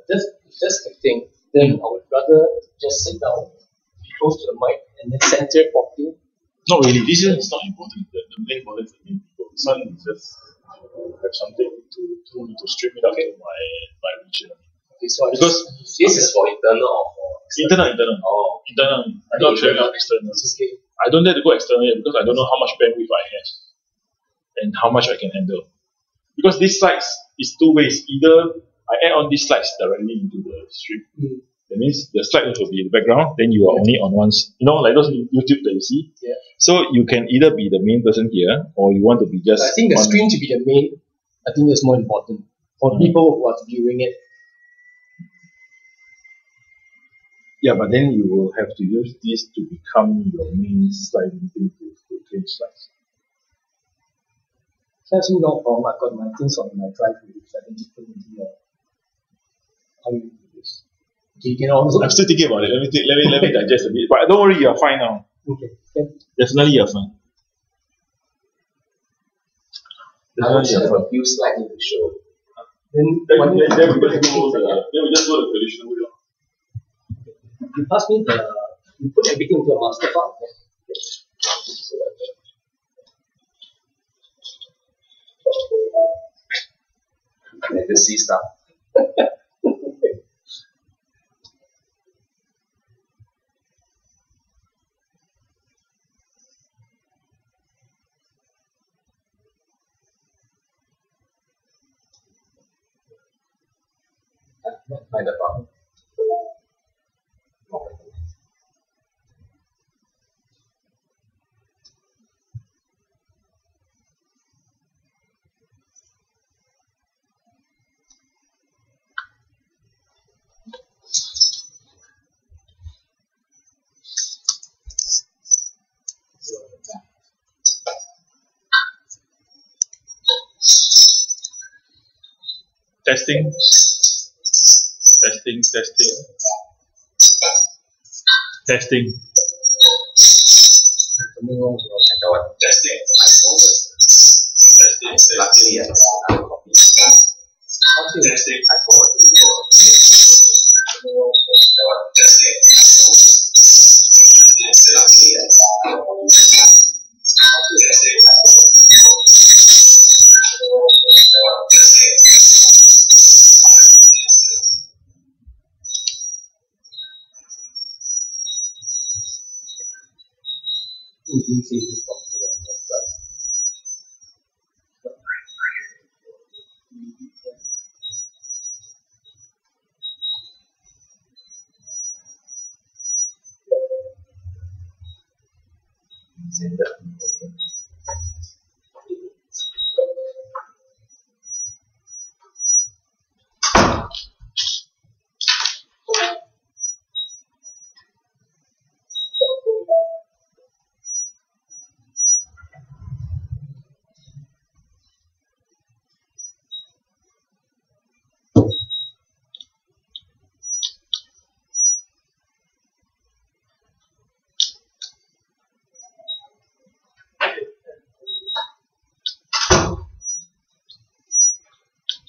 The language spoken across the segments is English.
that's the thing. Then I would rather just sit down, be close to the mic, and then center it properly. Not really. This is not important. The main important is the main people. This one is just have something to stream it out to my region. Okay, so Because this is for internal or for internal. Oh, Internal. I'm not sharing out external. it's okay. I don't dare to go external yet because I don't know how much bandwidth I have and how much I can handle. Because these slides is two ways. Either I add on these slides directly into the stream. That means the slide will be in the background, then you are only on one, like those YouTube that you see. Yeah. So you can either be the main person here, or you want to be just. I think the screen to be the main. I think that's more important for people who are viewing it. Yeah, but then you will have to use this to become your main slide thing to change slides. That's no problem. I've got my things on my drive which I can just put into your. How you do this? Okay, you can also. I'm still thinking about it. Let me digest a bit. But don't worry, you're fine now. Okay. Definitely you're fine. I will have a few slides to show. Then we just go the traditional way. you pass me you put everything into a master file. Legacy stuff. By the problem. Testing. Testing. Testing. Luckily, I have another copy. Testing. I forward to your testing. Luckily, I have another copy. Testing. You can see this properly on the drive.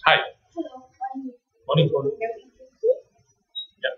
Hi. Morning. Yeah.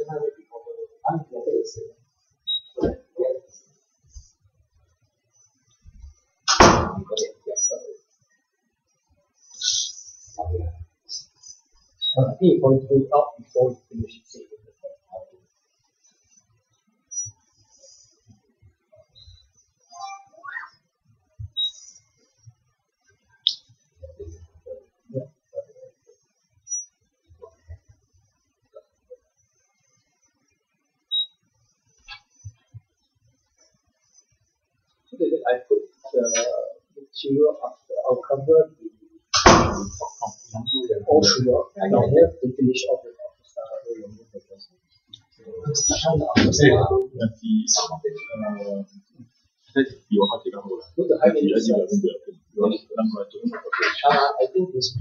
I think you point it up before you finish saving the I put the material after. I'll cover the all sugar and I have to finish off with the stuff. I think this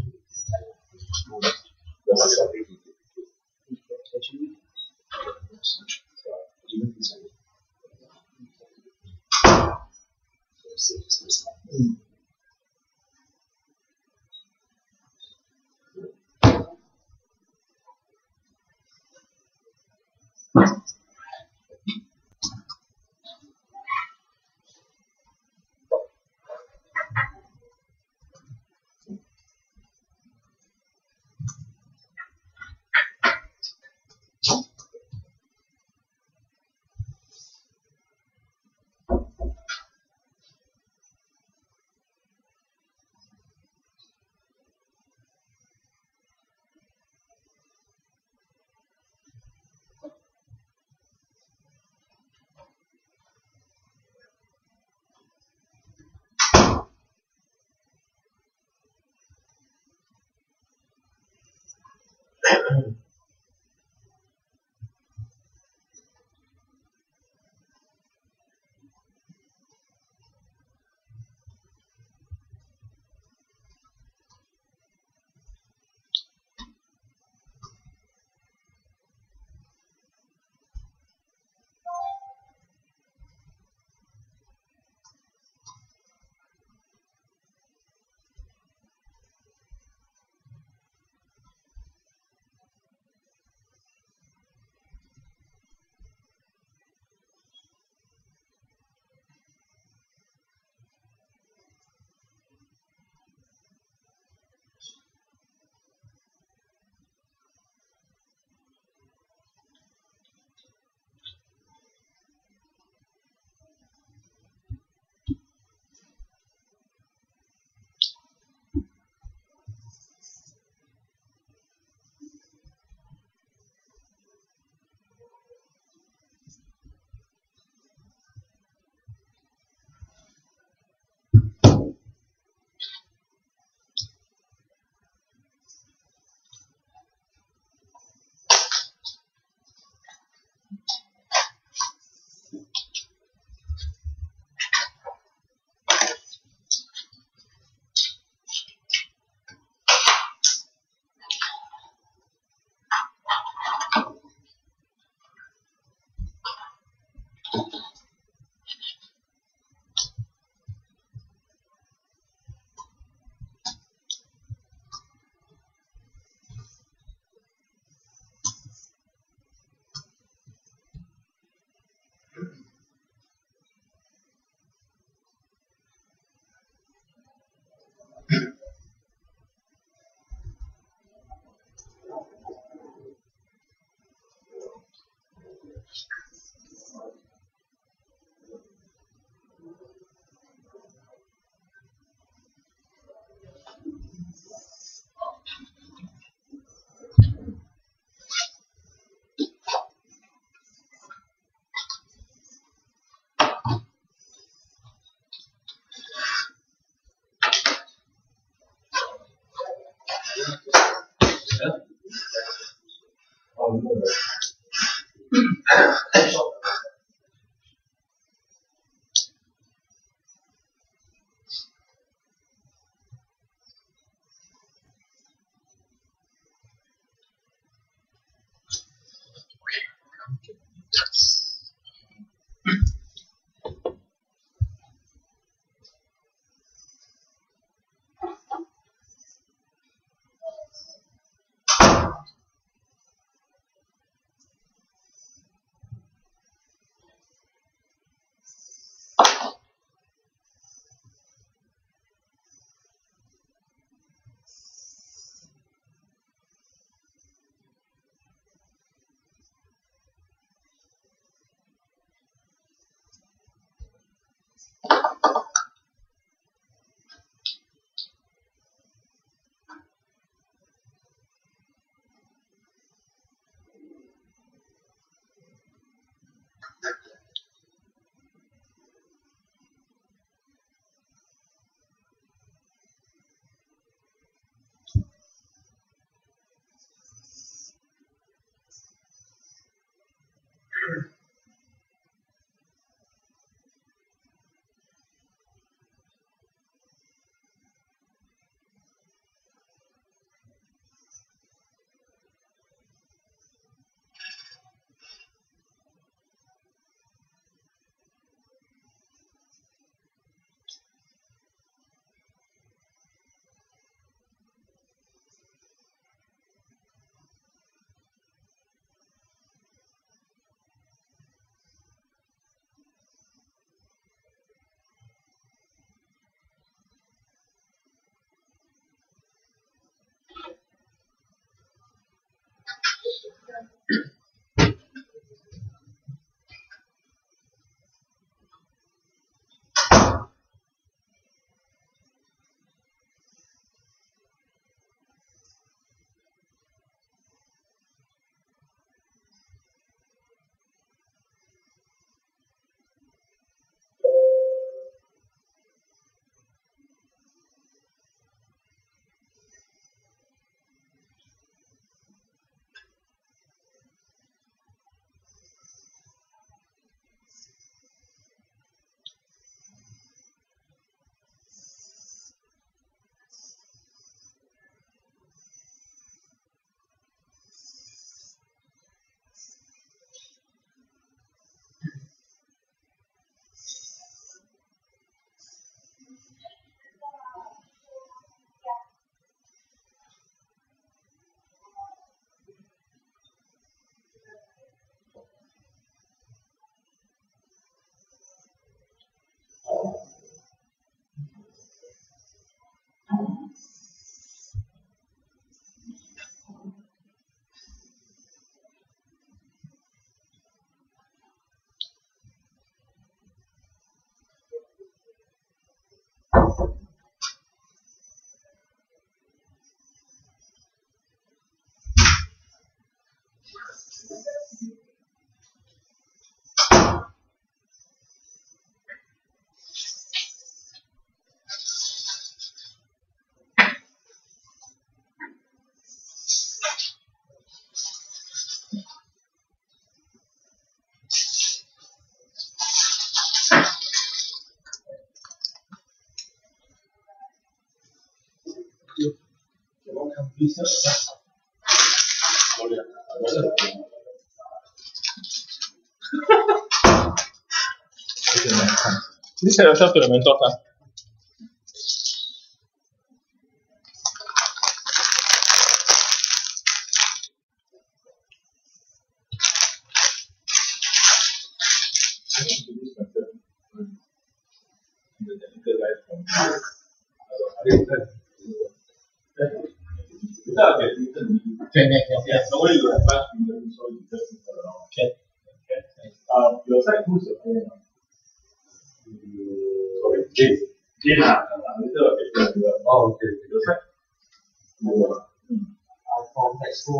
Please set yourself to the mentor class. Your side who's your friend? Sorry, Jane. Jane, oh, okay. Your side? I'm from Expo.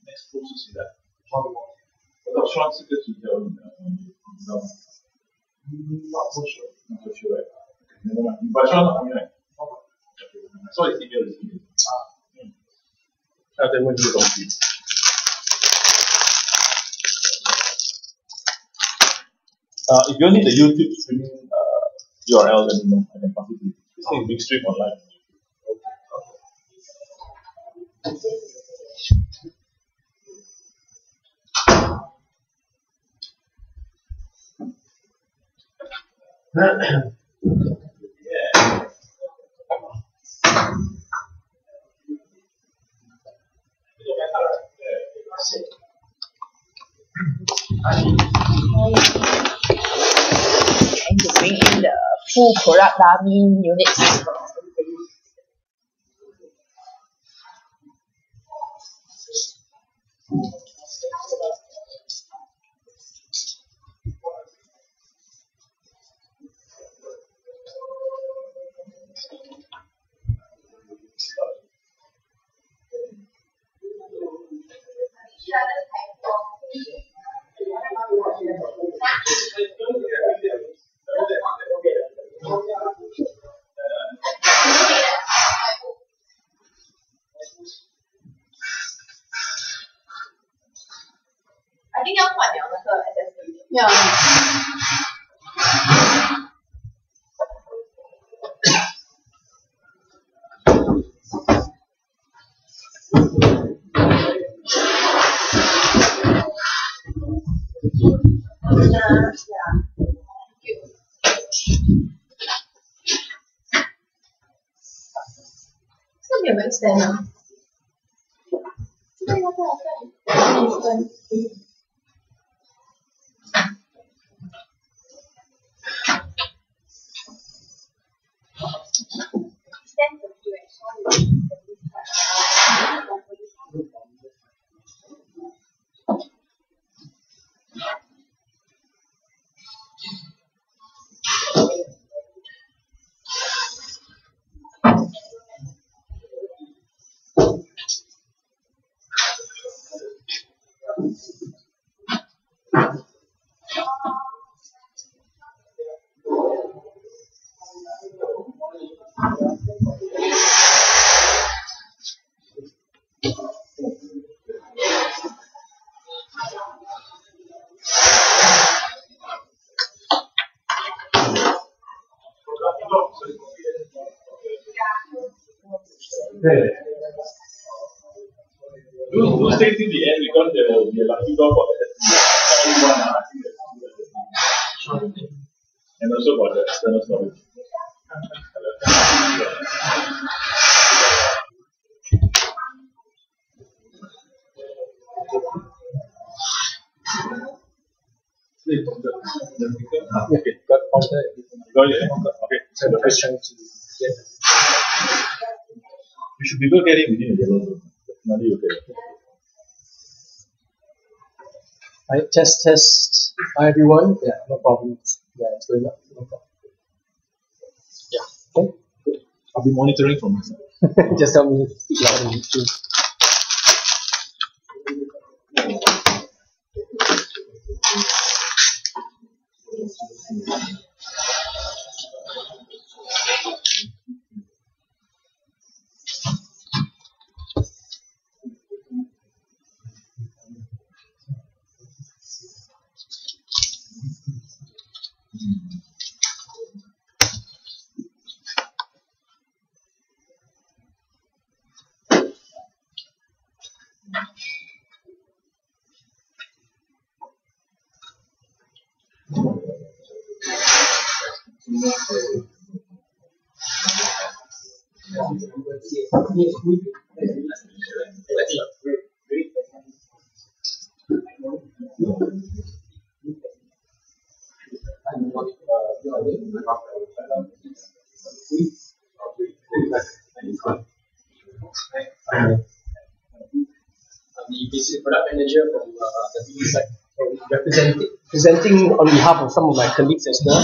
Expo 是谁的？我到双是个主角，你知道吗？Not so sure. Not so sure. Never mind. But Sean, I mean, I saw his email. 他在问这个东西。If you need the YouTube streaming URL, then you know I can pass it to you. This thing is being streamed online. Trying to bring in the full product dummy units. 定要换掉那个 SSD。要。这边有没有 extend 啊？这边要不要再 extend？ Those things in the end, because there will be a lucky draw for the only one, I think that's and also for the external storage. Okay, got pointer. Got it. Okay, So the first trying to get. You should be able to get it within a yellow zone. Definitely you get it. Right, test. Hi everyone. Yeah, no problem. Yeah, it's going up. No problem. Yeah. Okay. Good. I'll be monitoring from my side. Just tell me to speak loud and clear. The basic product manager from the BU side, presenting on behalf of some of my colleagues as well.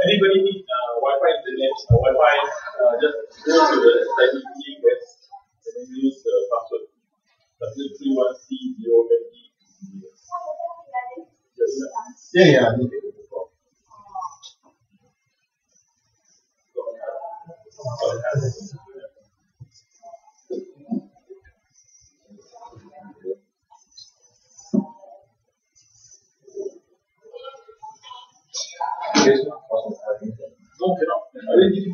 Anybody need Wi-Fi internet or Wi-Fi? Just go to the IDP web and then use the password W31C050. Yeah. No, cannot. I will give you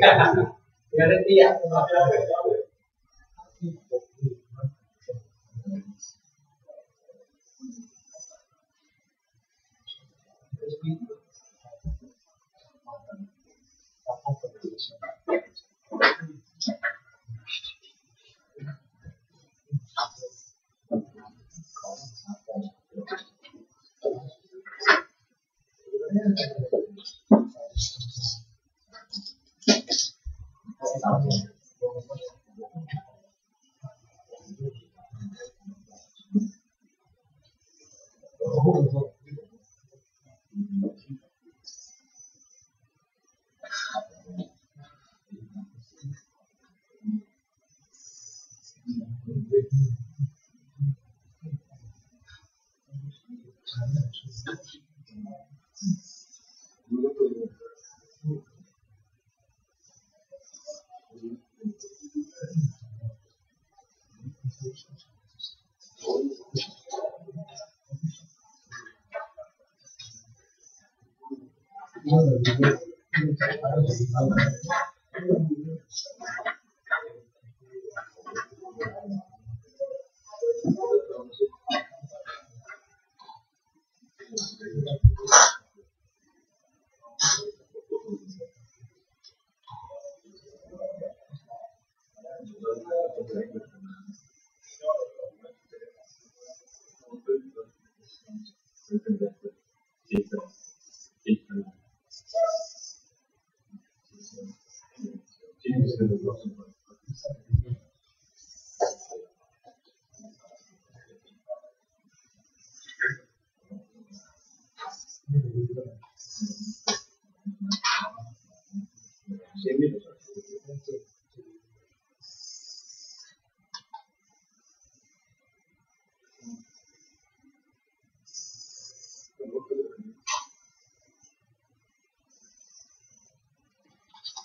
Guarantee ya.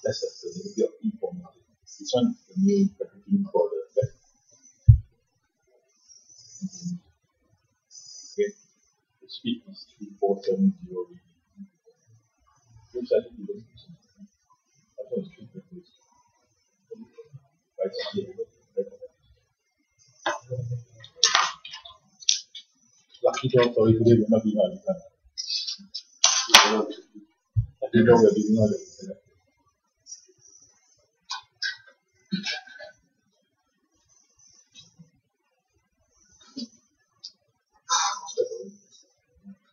That's the stability of E formula. This one is the new packaging for the back. Okay. The speed is 3470. Looks like it was that was 320. Right here. Lucky draw, sorry, today we're not being out of time. Lucky draw, we're giving out the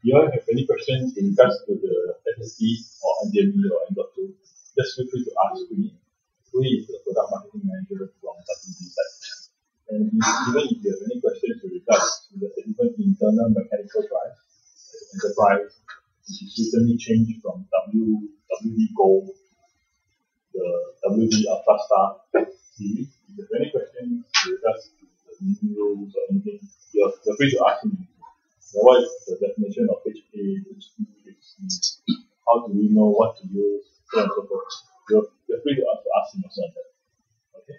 you all have any questions in regards to the SSD or NDME or M.2, just feel free to ask me. Who is the product marketing manager from WD side. And even if you have any questions with regards to the even internal mechanical drive, enterprise, which is recently changed from WD Gold, the WD Ultra Star series, if you have any questions with regards to the meeting rules or anything, you're free to ask me. What is the definition of HA, HT, HC? How do we know what to use? So on and so forth. You're free to ask me also on that. Okay.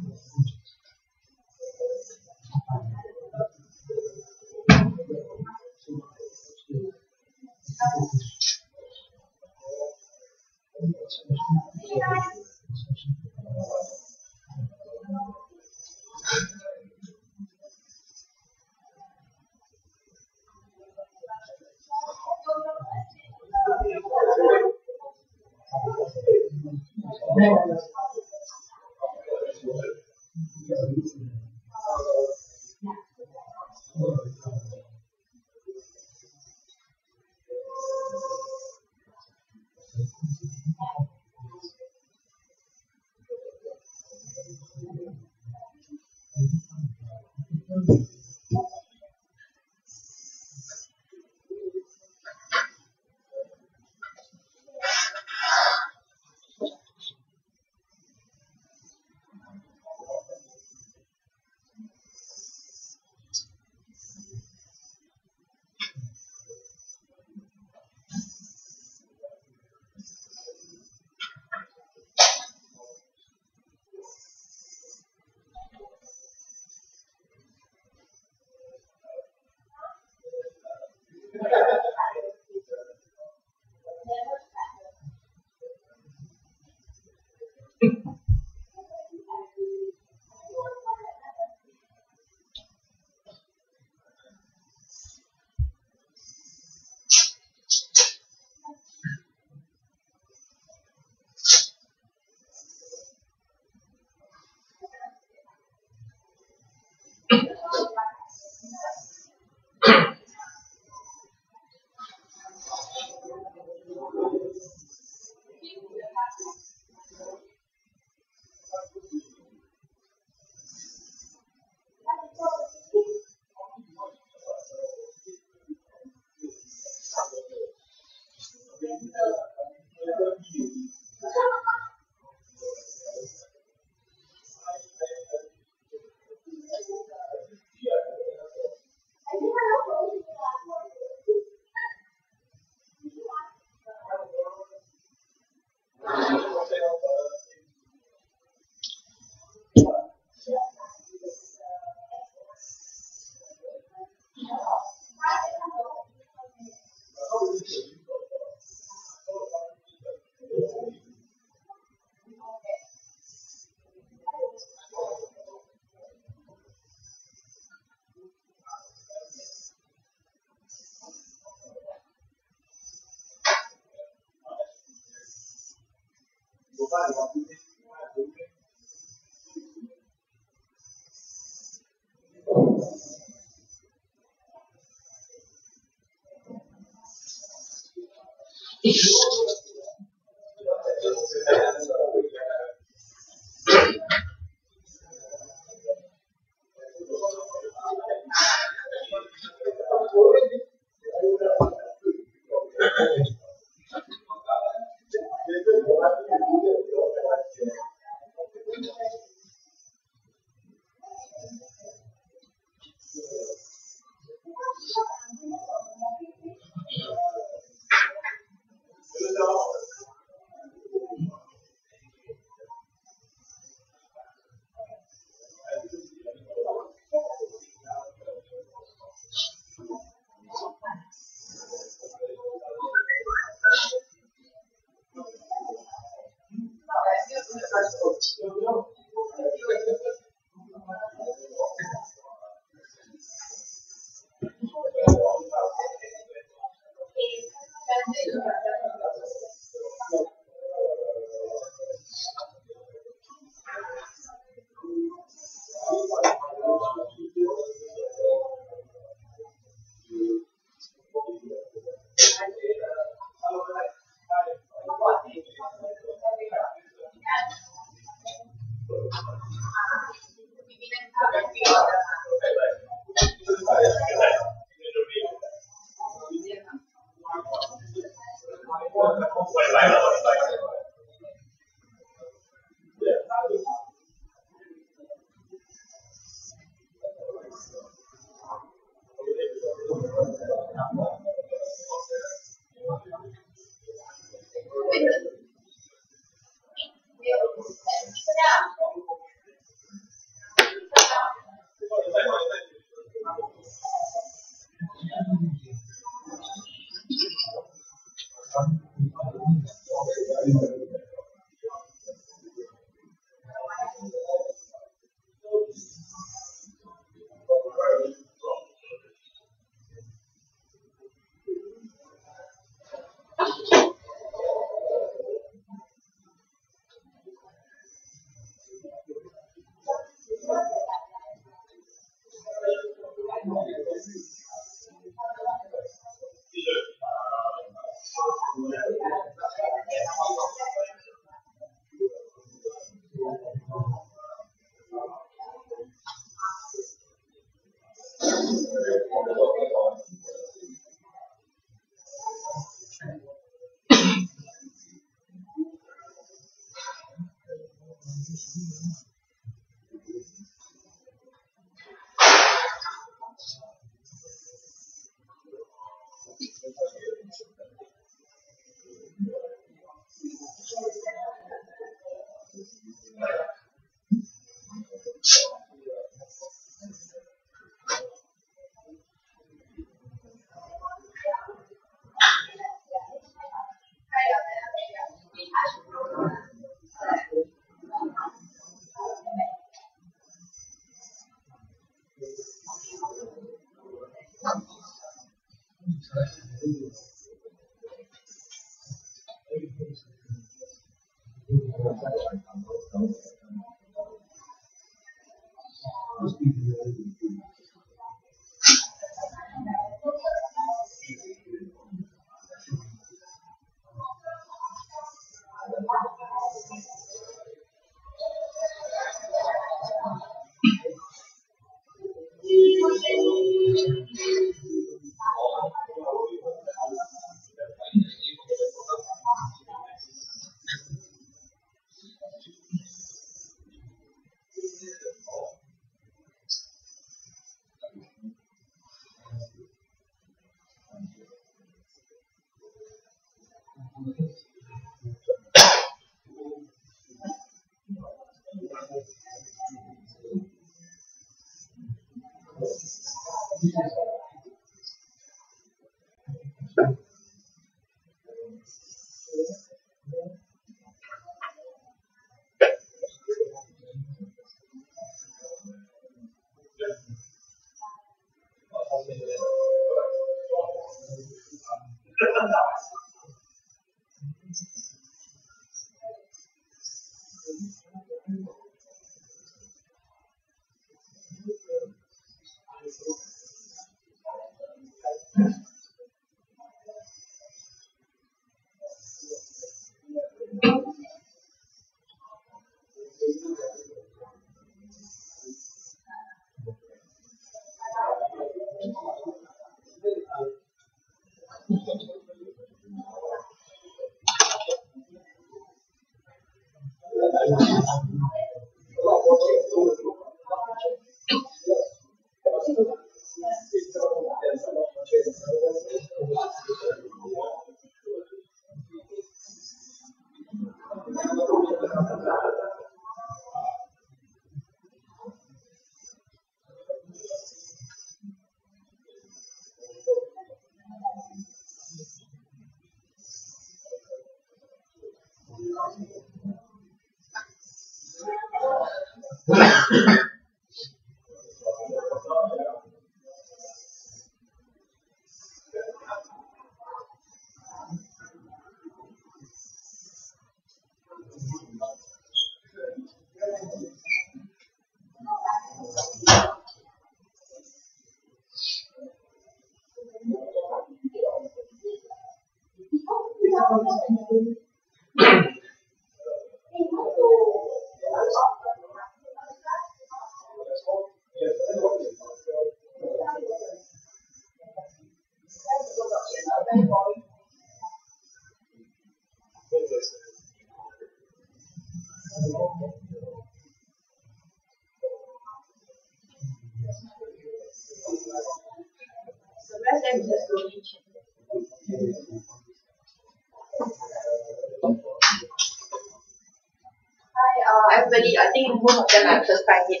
Everybody, I think most of them are first time here.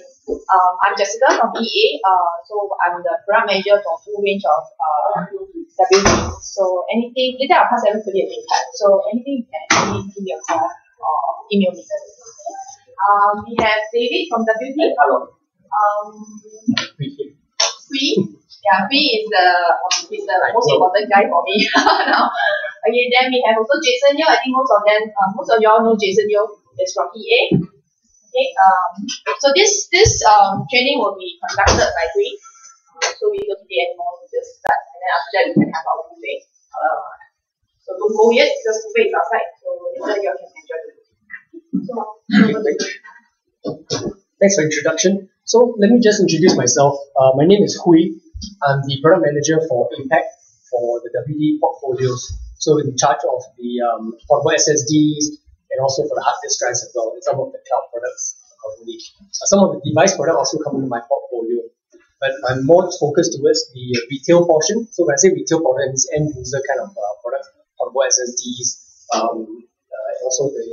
I'm Jessica from EA. So I'm the product manager for full range of WD. So anything, later I'll pass everybody a link card. So anything you can give me a call or email me. We have David from WD. Hello. Yeah, P is the most important guy for me now. Okay, then we have also Jason Yeo. I think most of y'all know Jason Yeo is from EA. Okay, so this training will be conducted by Green. So we don't be anymore, we just start, and then after that we can have our buffet. So don't go yet because buffet is outside. So later you can enjoy the buffet. Thanks for the introduction. So let me just introduce myself. My name is Hui. I'm the product manager for Impact for the WD portfolios. So in charge of the portable SSDs and also for the hard disk drives as well, and some of the cloud products accordingly. Some of the device products also come into my portfolio, but I'm more focused towards the retail portion. So when I say retail product, it's end user kind of products, portable SSDs, and also the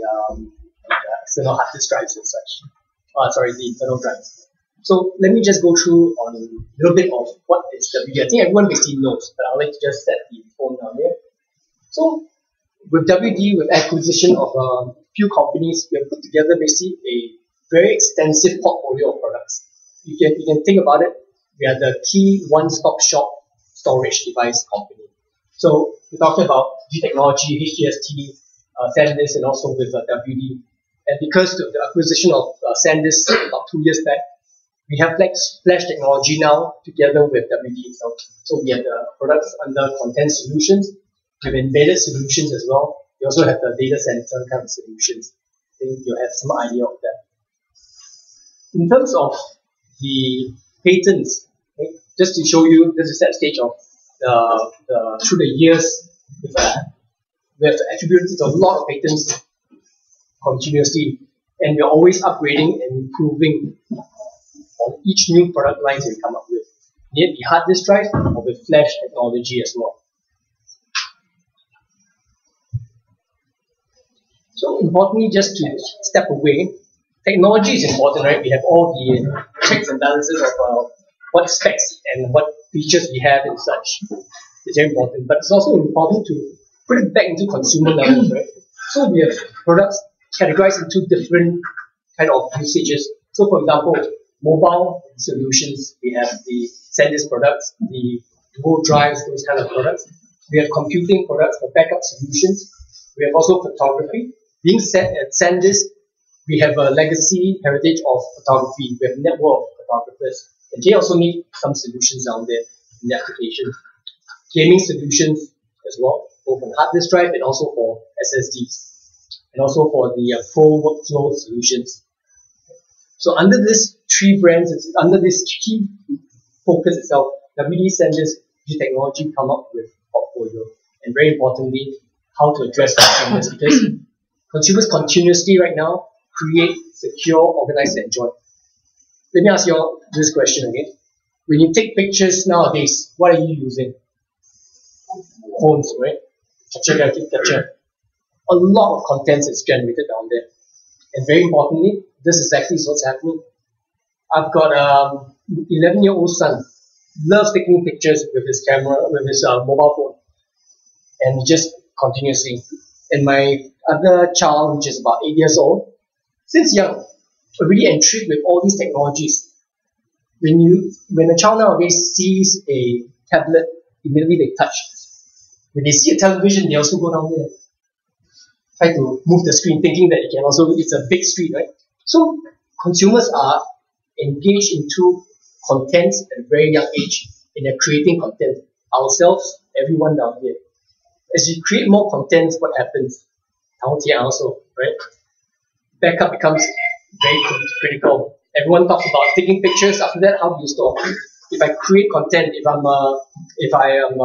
external hard disk drives and such. The internal drives. So let me just go through on a little bit of what is WD. I think everyone basically knows, but I'd like to just set the phone down here. So with WD, with acquisition of a few companies, we have put together basically a very extensive portfolio of products. You can think about it. We are the key one-stop shop storage device company. So we're talking about G Technology, HDST, SanDisk, and also with WD. And because of the acquisition of SanDisk about 2 years back, we have Flash Technology now together with WD itself. So we have the products under Content Solutions. We have embedded solutions as well. We also have the data center kind of solutions. I think you'll have some idea of that. In terms of the patents, okay, just to show you, this is that stage of through the years, we have attributed a lot of patents continuously, and we're always upgrading and improving on each new product lines we come up with, be it the hard disk drive or with Flash Technology as well. So importantly, just to step away, technology is important, right? We have all the checks and balances of what specs and what features we have and such. It's very important, but it's also important to put it back into consumer levels, right? So we have products categorized into different kind of usages. So for example, mobile solutions, we have the SanDisk products, the Dual drives, those kind of products. We have computing products for backup solutions. We have also photography. Being set at SanDisk, we have a legacy heritage of photography. We have a network of photographers. And they also need some solutions down there in the application. Gaming solutions as well, both on hard disk drive and also for SSDs. And also for the pro workflow solutions. So under this three brands, it's under this key focus itself, WD, SanDisk, G Technology come up with portfolio. And very importantly, how to address consumers, because consumers continuously right now create, secure, organize, and enjoy. Let me ask you all this question again. When you take pictures nowadays, what are you using? Phones, right? Capture. A lot of content is generated down there. And very importantly, this is exactly what's happening. I've got an 11-year-old son, loves taking pictures with his camera, with his mobile phone. And just continuously. And my other child, which is about 8 years old, since young, already intrigued with all these technologies. When a child nowadays sees a tablet, immediately they touch. When they see a television, they also go down there, try to move the screen, thinking that it's a big screen, right? So consumers are engaged into content at a very young age, and they're creating content. Ourselves, everyone down here. As you create more content, what happens? Also, right? Backup becomes very critical. Everyone talks about taking pictures. After that, how do you store? If I create content, if I am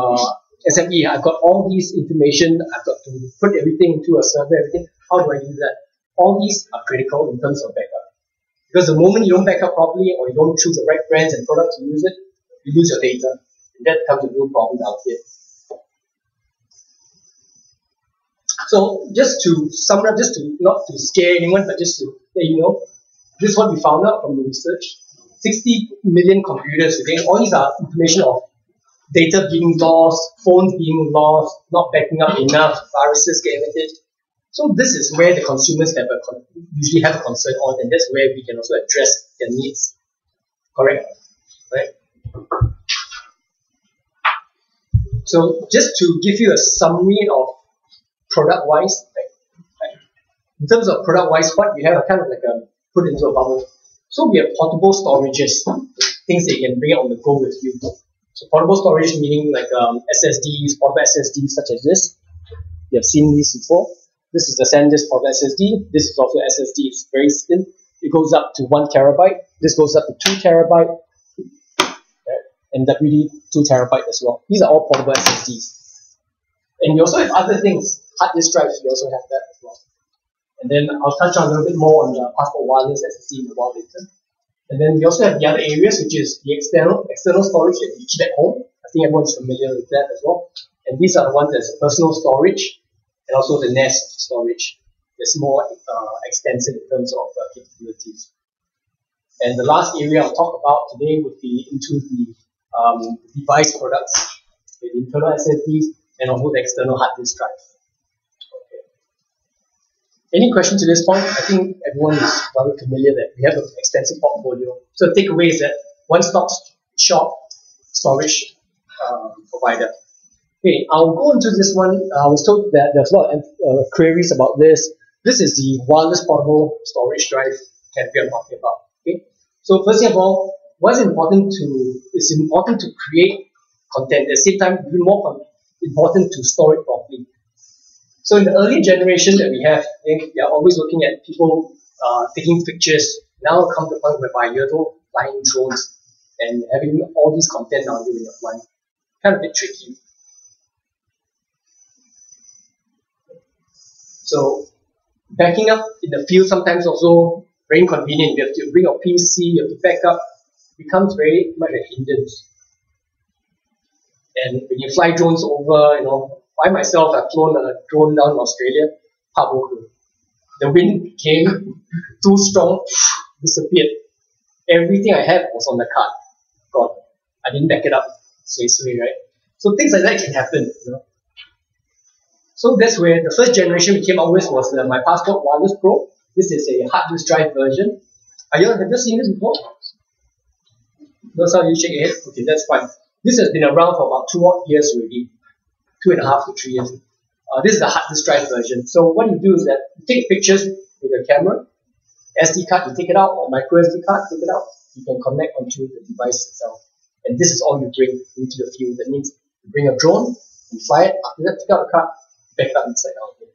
SME, I've got all these information. I've got to put everything into a server. Everything. How do I do that? All these are critical in terms of backup. Because the moment you don't back up properly, or you don't choose the right brands and products to use it, you lose your data. And that becomes a real problem out here. So just to sum up, not to scare anyone, but just to let you know, this is what we found out from the research. 60 million computers today, all these are information of data being lost, phones being lost, not backing up enough, viruses getting it. So this is where the consumers usually have a concern on, and that's where we can also address their needs. Correct? Right? So just to give you a summary of product-wise, in terms of product-wise, what we have are kind of like put into a bubble. So we have portable storages, things that you can bring on the go with you. So portable storage meaning like SSDs, portable SSDs such as this. You have seen these before. This is the SanDisk portable SSD. This is also SSD. It's very thin. It goes up to 1 terabyte. This goes up to 2 terabyte. And WD 2 terabyte as well. These are all portable SSDs. And you also have other things. Hard disk drives, you also have that as well. And then I'll touch on a little bit more on the Passport Wireless SSD in a while later. And then we also have the other areas, which is the external storage that you keep at home. I think everyone's familiar with that as well. And these are the ones that's personal storage, and also the Nest storage. That's more extensive in terms of capabilities. And the last area I'll talk about today would be into the device products, the internal SSDs, and also the external hard disk drive. Any questions to this point? I think everyone is rather familiar that we have an extensive portfolio. So the takeaway is that one-stop shop storage provider. Okay, I'll go into this one. I was told that there's a lot of queries about this. This is the wireless portable storage drive category I'm talking about. Okay, so first of all, it's important to create content. At the same time, even more important to store it properly. So in the early generation that we have, we are always looking at people taking pictures. Now come to the point whereby you're flying drones and having all these content now in your flying. Kind of a bit tricky. So backing up in the field sometimes also very inconvenient. You have to bring your PC, you have to back up. It becomes very much a hindrance. And when you fly drones over, I myself have flown a drone down in Australia, the wind became too strong, disappeared. Everything I had was on the card. Gone. I didn't back it up. Right? So things like that can happen. So that's where the first generation we came out with was my Passport Wireless Pro. This is a hard disk drive version. Have you seen this before? That's how you shake your head? Okay, that's fine. This has been around for about 2 years already. 2.5 to 3 years. This is the hard disk drive version. So what you do is that you take pictures with your camera, SD card, you take it out, or micro SD card, take it out. You can connect onto the device itself. And this is all you bring into the field. That means you bring a drone, you fly it, after that, take out the card, back up inside out here.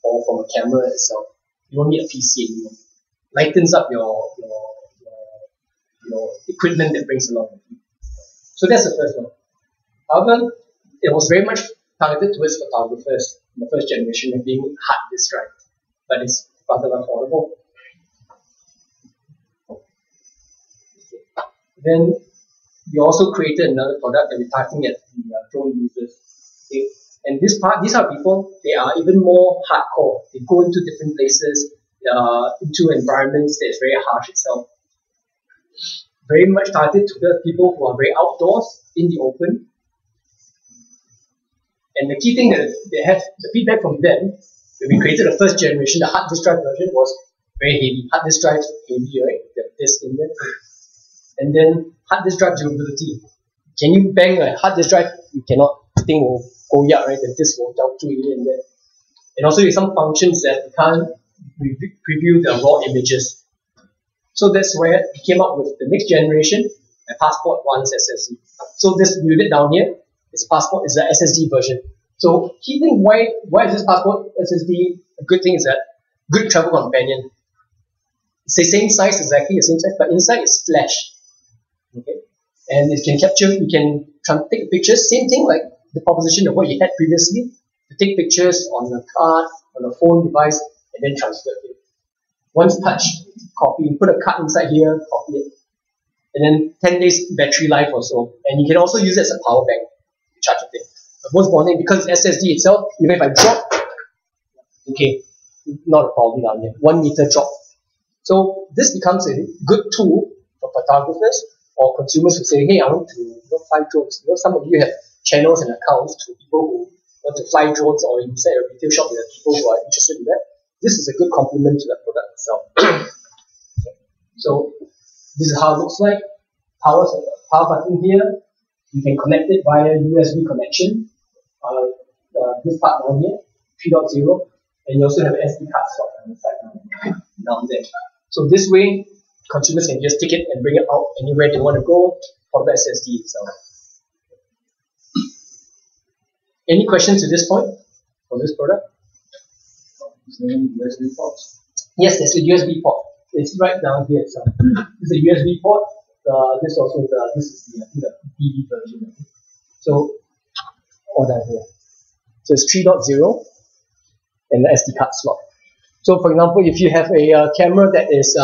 Or from a camera itself. You don't need a PC anymore. Lightens up your equipment that brings along with you. So that's the first one. However, it was very much targeted towards photographers in the first generation of being hard disk drive, but it's rather affordable. Then we also created another product that we're targeting at the drone users. Okay? And these are people, they are even more hardcore. They go into different places, into environments that is very harsh itself. Very much targeted to the people who are very outdoors, in the open. And the key thing that they have, the feedback from them, when we created the first generation, the hard disk drive version was very heavy. Hard disk drive heavy, right? The disk in there. And then hard disk drive durability. Can you bang a hard disk drive? You cannot. The thing will go out, right? The disk will down through in there. And also with some functions that you can't preview the raw images. So that's where we came up with the next generation, a Passport 1's SSD. So this unit down here, this Passport is the SSD version. So key thing, why is this Passport SSD a good thing is that good travel companion. It's the same size, exactly the same size, but inside is flash. Okay, and it can capture, you can take pictures, same thing like the proposition of what you had previously, to take pictures on a card, on a phone device, and then transfer it. Once touched, copy, put a card inside here, copy it. And then 10 days battery life or so. And you can also use it as a power bank to charge the thing. But most importantly, because it's SSD itself, even if I drop, okay, not a problem down here. 1 meter drop. So this becomes a good tool for photographers or consumers who say, hey, I want to fly drones. Some of you have channels and accounts to people who want to fly drones, or you say a retail shop, there are people who are interested in that. This is a good complement to the product itself. So this is how it looks like. Power button here. You can connect it via USB connection. This part down here, 3.0, and you also have an SD card slot on the side down there. So this way, consumers can just take it and bring it out anywhere they want to go for the SSD itself. Any questions to this point for this product? Is there any USB ports? Yes, there's a USB port. It's right down here itself. It's a USB port. This is the BB version. So all down here. So it's 3.0 and the SD card slot. So for example, if you have a camera that is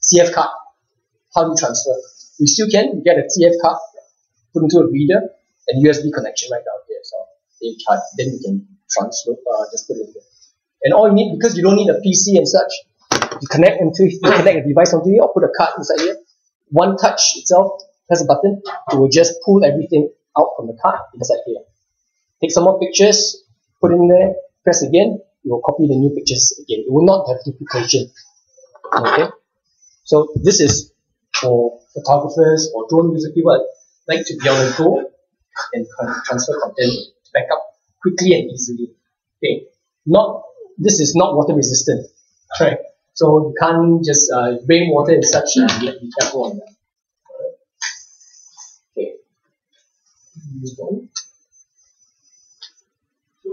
CF card, how do you transfer? You still can get a CF card, put into a reader, and USB connection right down here. So then you can transfer, just put it in there. And all you need, because you don't need a PC and such, you connect a device onto it or put a card inside here. One touch itself, press a button, it will just pull everything out from the card inside here. Take some more pictures, put in there, press again, it will copy the new pictures again. It will not have duplication. Okay? So this is for photographers or drone user people that like to be on the go and transfer content to backup quickly and easily. Okay. This is not water resistant. Right? So you can't just rain water and such, and you have to be careful on that. Okay. So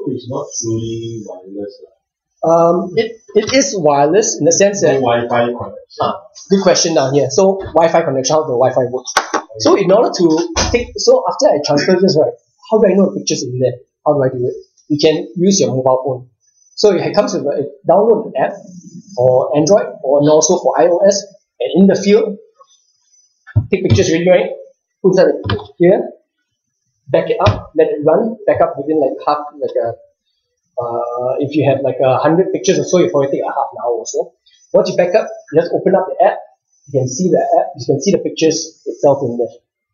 it's not truly wireless. It is wireless in the sense that Wi-Fi connection. Good question down here. So Wi-Fi connection, how the Wi-Fi works. So in order to after I transfer this, right, how do I know the pictures in there? How do I do it? You can use your mobile phone. So it comes with download an app for Android and also for iOS, and in the field, take pictures really, right? Put it here, back it up, let it run, back up within if you have like 100 pictures or so, you probably take a half an hour or so. Once you back up, you just open up the app, you can see the app, you can see the pictures itself in there.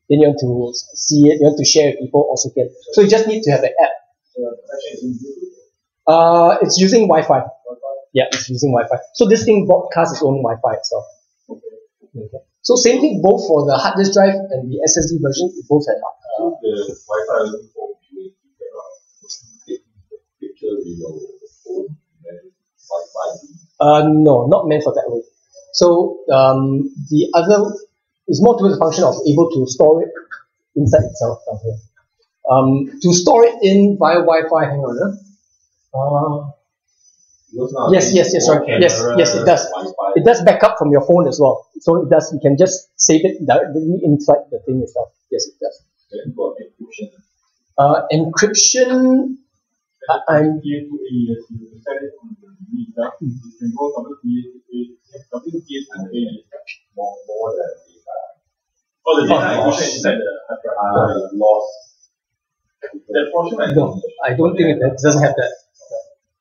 Then you want to see it, you want to share with people also can. So you just need to have the app. It's using Wi-Fi. Yeah, it's using Wi-Fi. So this thing broadcasts its own Wi-Fi itself. Okay. So same thing both for the hard disk drive and the SSD version, we both have. So the Wi-Fi is for viewing, you cannot take pictures with your phone and Wi-Fi. No, not meant for that way. So the other is more towards the function of able to store it inside itself down here. To store it in via Wi-Fi, hang on. Yes, right. Yes, it does. Wi-Fi. It does back up from your phone as well. So it does. You can just save it directly inside the thing itself. Yes, it does. Then for encryption. Encryption. I'm PA to A, you set it on the meter. You can go from PA to A. From PA to A is more than data. Oh, the data equation inside the hard drive. Loss. That portion no, I don't think it doesn't have that.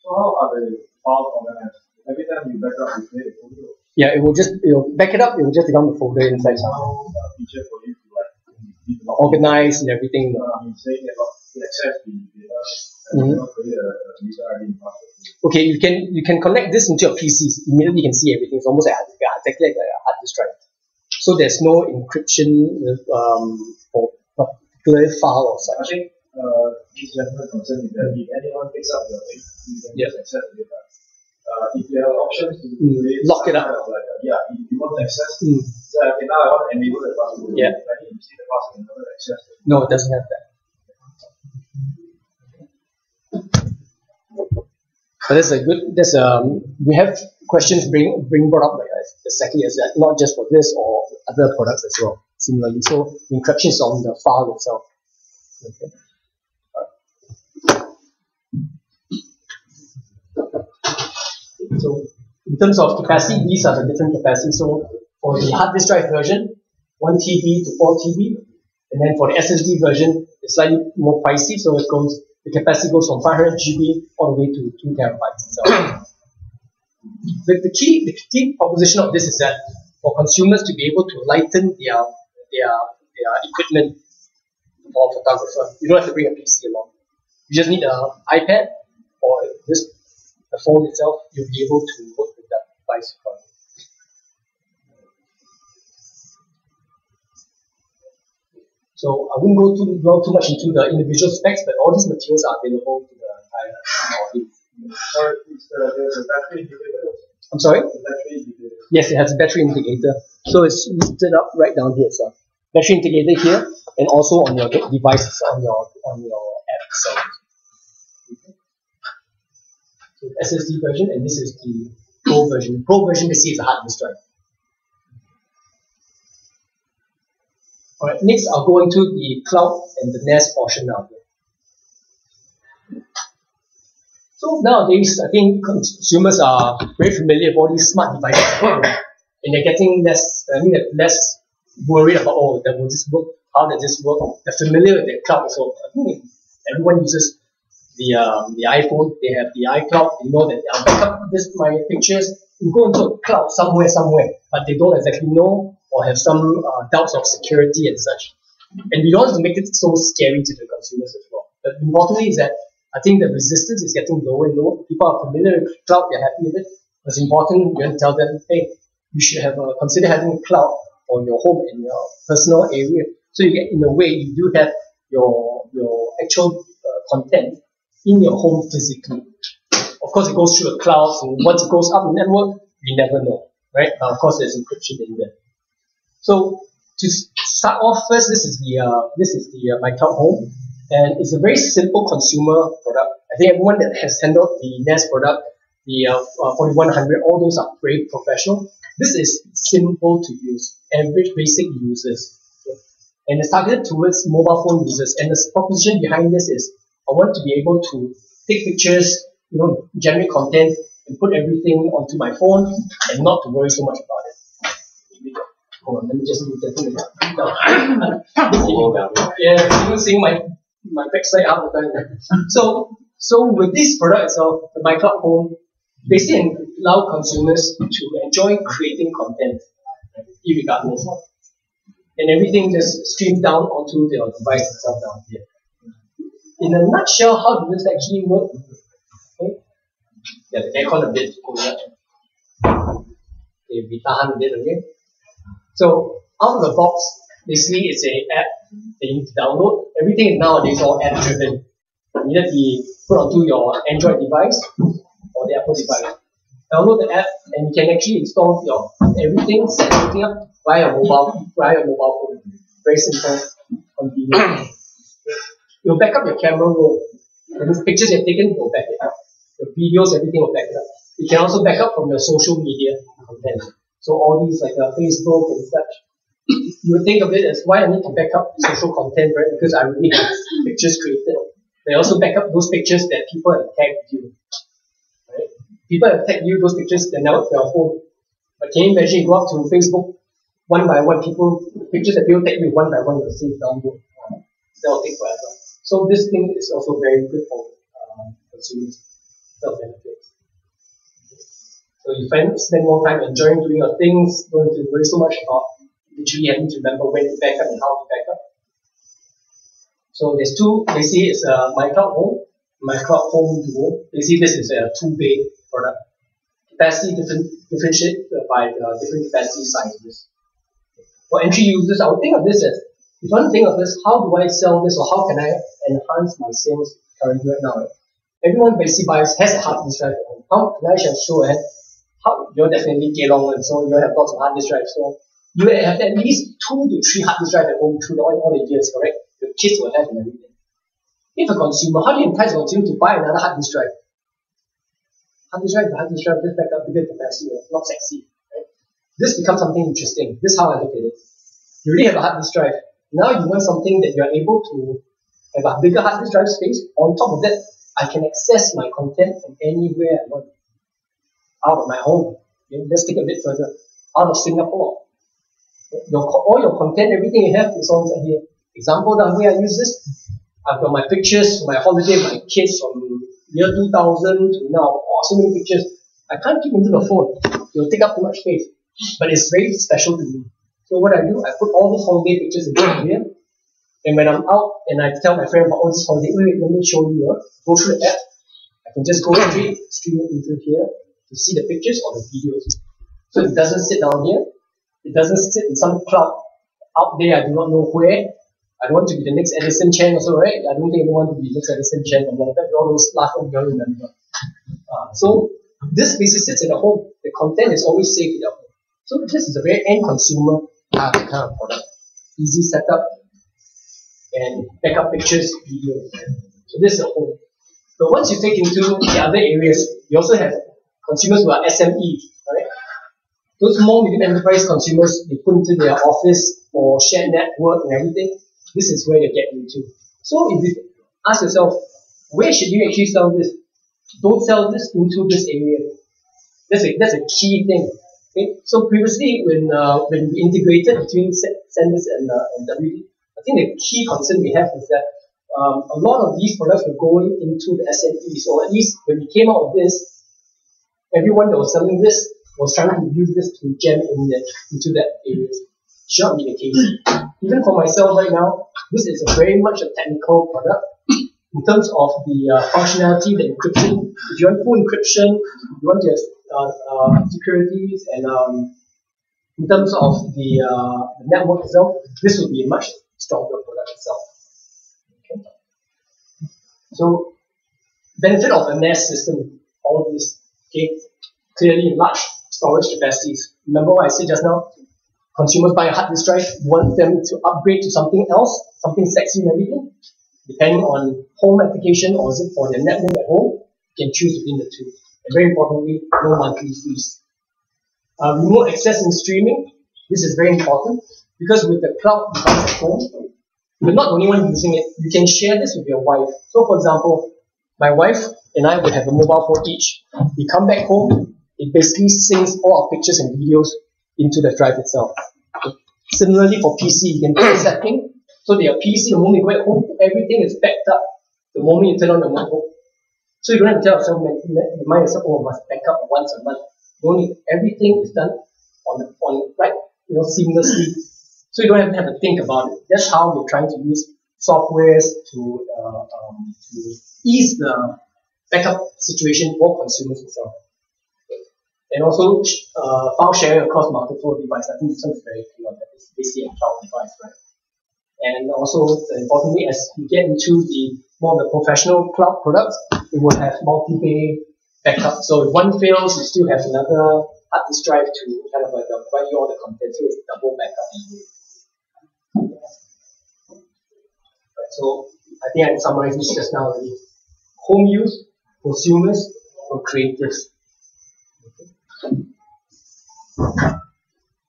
So how are the files organized? Every time you back up, you create a folder. Yeah, it will back it up. It will just become a folder inside. Feature for you to Organize and everything. saying about access the data. Create a user ID and password. Okay, you can connect this into your PCs. Immediately you can see everything. It's almost exactly like a hard disk drive. So there's no encryption for particular file or such. I think this gentleman's concern is that if anyone picks up your thing, you can just access the data. If you have options to lock it up. If you want to access, so okay, now I want to enable the password. Yeah. I need to see the password in order to access it. No, it doesn't have that. But we have questions being brought up like exactly as that, not just for this or other products as well. Similarly, so the encryption is on the file itself. Okay. So in terms of capacity, these are the different capacities. So for the hard disk drive version, 1 TB to 4 TB, and then for the SSD version, it's slightly more pricey. So the capacity goes from 500 GB all the way to 2 terabytes itself. The key proposition of this is that for consumers to be able to lighten their equipment for a photographer, you don't have to bring a PC along. You just need an iPad or the phone itself. You'll be able to work with that device. So I wouldn't go too much into the individual specs, but all these materials are available to the entire audience. There's a battery indicator. I'm sorry? The battery indicator. Yes, it has a battery indicator. So it's listed up right down here. So battery indicator here, and also on your devices on your app itself. So SSD version, and this is the Pro version. Pro version basically is a hard disk drive. Alright, next I'll go into the cloud and the NAS portion now. So nowadays, I think consumers are very familiar with all these smart devices, and they're getting less worried about, will this work? How does this work? They're familiar with the cloud, so I think everyone uses the iPhone. They have the iCloud. They know that I'll back up my pictures and go into a cloud somewhere, but they don't exactly know or have some doubts of security and such. And we don't want to make it so scary to the consumers as well. But importantly is that I think the resistance is getting lower and lower. People are familiar with cloud, they're happy with it. It's important you tell them, hey, you should have consider having a cloud on your home and your personal area. So you get, in a way, you do have your actual content in your home physically. Of course, it goes through the clouds, and once it goes up the network, we never know, right? Of course, there's encryption in there. So to start off first, this is the My Cloud Home, and it's a very simple consumer product. I think everyone that has handled the NAS product, the 4100, all those are very professional. This is simple to use, average basic users, okay? And it's targeted towards mobile phone users. And the proposition behind this is, I want to be able to take pictures, generate content, and put everything onto my phone, and not to worry so much about it. Hold on, let me just move that thing down. Yeah, you seeing my backside out the time. So with this product itself, the My Cloud Home, basically allow consumers to enjoy creating content, irregardless. And everything just streams down onto their device itself down here. In a nutshell, how does this actually work? Okay. Yeah, the aircon a bit going up. Okay, we tahan a bit, okay? So out of the box, basically it's an app that you need to download. Everything is nowadays all app driven. Either be put onto your Android device or the Apple device. Download the app and you can actually install your everything, set everything up via mobile phone. Very simple, convenient. You'll back up your camera roll. And these pictures you've taken, you'll back it up. Your videos, everything will back it up. You can also back up from your social media content. So all these like Facebook and such. You would think of it as, why I need to back up social content, right? Because I already have pictures created. They also back up those pictures that people have tagged you. Right? People have tagged you those pictures that now your phone. But can you imagine you go up to Facebook one by one, pictures that people tag you one by one will save download. That will take forever. So this thing is also very good for consumers. Self-benefits. So you spend more time enjoying doing your things, don't have to worry so much about literally having to remember when to back up and how to back up. So there's two, basically it's MyCloud Home, MyCloud Home Duo. Basically this is a two-bay product. Capacity differentiated by different capacity sizes. For entry users, I would think of this as, if you want to think of this, how do I sell this or how can I enhance my sales currently right now? Everyone basically has a hard disk drive at home. How can I show ahead? How you'll definitely get along and so you'll have lots of hard disk drives. So you will have at least 2 to 3 hard disk drives at home through all the years, correct? Your kids will have and everything. If a consumer, how do you entice a consumer to buy another hard disk drive? Hard disk drive, just back up bigger capacity, not sexy. Right? This becomes something interesting. This is how I look at it. You already have a hard disk drive. Now you want something that you are able to have a bigger hard disk drive space. On top of that, I can access my content from anywhere I want. Out of my home. Okay, let's take a bit further. Out of Singapore. All your content, everything you have is on here. Example, the way I use this, I've got my pictures, my holiday, my kids from year 2000 to now. Oh, so many pictures. I can't keep into the phone. It will take up too much space. But it's very special to me. So what I do, I put all those holiday pictures into here. And when I'm out and I tell my friend about all this holiday, wait, let me show you. Go through the app. I can just go straight, stream it into here to see the pictures or the videos. So it doesn't sit down here. It doesn't sit in some cloud out there. I do not know where. I don't want to be the next Edison Chen also, right? I don't think anyone want to be the next Edison Chen or like that. All those last one you all remember. So this basically sits in the home. The content is always safe in the home. So this is a very end consumer kind of product. Easy setup and backup pictures, videos. So this is the home. So once you take into the other areas, you also have consumers who are SME, right? Those small medium enterprise consumers, they put into their office or shared network and everything. This is where you get into. So if you ask yourself, where should you actually sell this? Don't sell this into this area. That's a key thing. Okay? So previously, when we integrated between SanDisk and WD, I think the key concern we have is that a lot of these products were going into the SMEs, or at least when we came out of this, everyone that was selling this was trying to use this to jam into that area. Should not be the case. Even for myself right now, this is a very much a technical product in terms of the functionality, the encryption. If you want full encryption, you want to have securities, and in terms of the network itself, this would be a much stronger product itself. Okay. So, benefit of a NAS system, all this, okay, clearly large storage capacities. Remember what I said just now? Consumers buy a hard disk drive, you want them to upgrade to something else, something sexy and everything. Depending on home application or is it for their network at home, you can choose between the two. And very importantly, no monthly fees. Remote access and streaming, this is very important because with the cloud device at home, you're not the only one using it. You can share this with your wife. So for example, my wife and I would have a mobile phone each. We come back home, it basically syncs all our pictures and videos into the drive itself. Okay. Similarly for PC, you can put a setting so that your PC, the moment you go at home, everything is backed up the moment you turn on the notebook. So you don't have to tell yourself, remind yourself, oh, I must back up once a month. You don't need, everything is done on right, seamlessly. So you don't have to think about it. That's how we're trying to use softwares to ease the backup situation for consumers itself. And also file sharing across multiple devices. I think this one is very clear that it's basically a cloud device, right? And also, importantly, as you get into the more of the professional cloud products, it will have multi-bay backup. So if one fails, you still have another hard disk drive to kind of like provide you all the content. So it's double backup. Right, so I think I summarized this just now already. Home use, consumers, or creators.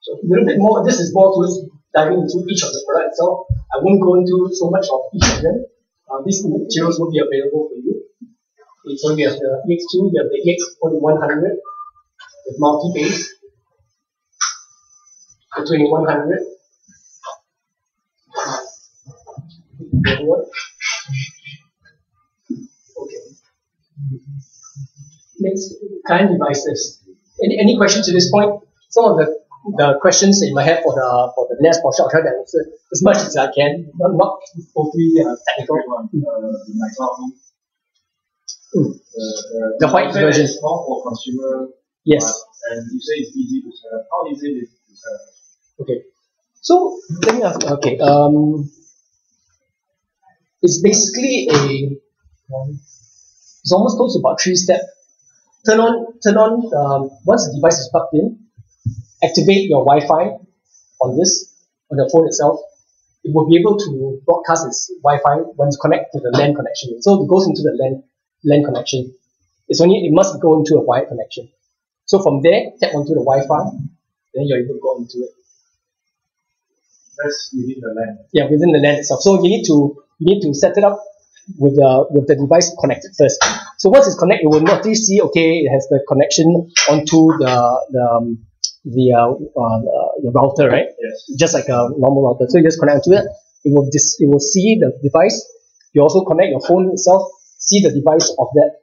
So a little bit more, this is more towards diving into each of the products itself. I won't go into so much of each of them. These materials will be available for you. Okay, so we have the EX2, we have the EX4100 with multi-base, the 2100. Okay. Next, client devices. Any questions to this point? Some of the questions that you might have for the next portion, I'll try to answer as much as I can. Not totally technical. My cloud the white version. It's more for consumer. Yes. And you say it's easy to set up. How easy is it to set up? Okay. So let me ask. Okay. It's basically it's almost close to about 3-step. Turn on. Once the device is plugged in, activate your Wi-Fi on the phone itself. It will be able to broadcast its Wi-Fi when it's connected to the LAN connection. So it goes into the LAN connection. It must go into a wired connection. So from there, tap onto the Wi-Fi, then you're able to go into it. That's within the LAN. Yeah, within the LAN itself. So you need to set it up with the device connected first. So once it's connected, it will not see, okay, it has the connection onto the router, right? Yes. Just like a normal router. So you just connect to it. It will see the device. You also connect your phone itself, see the device of that.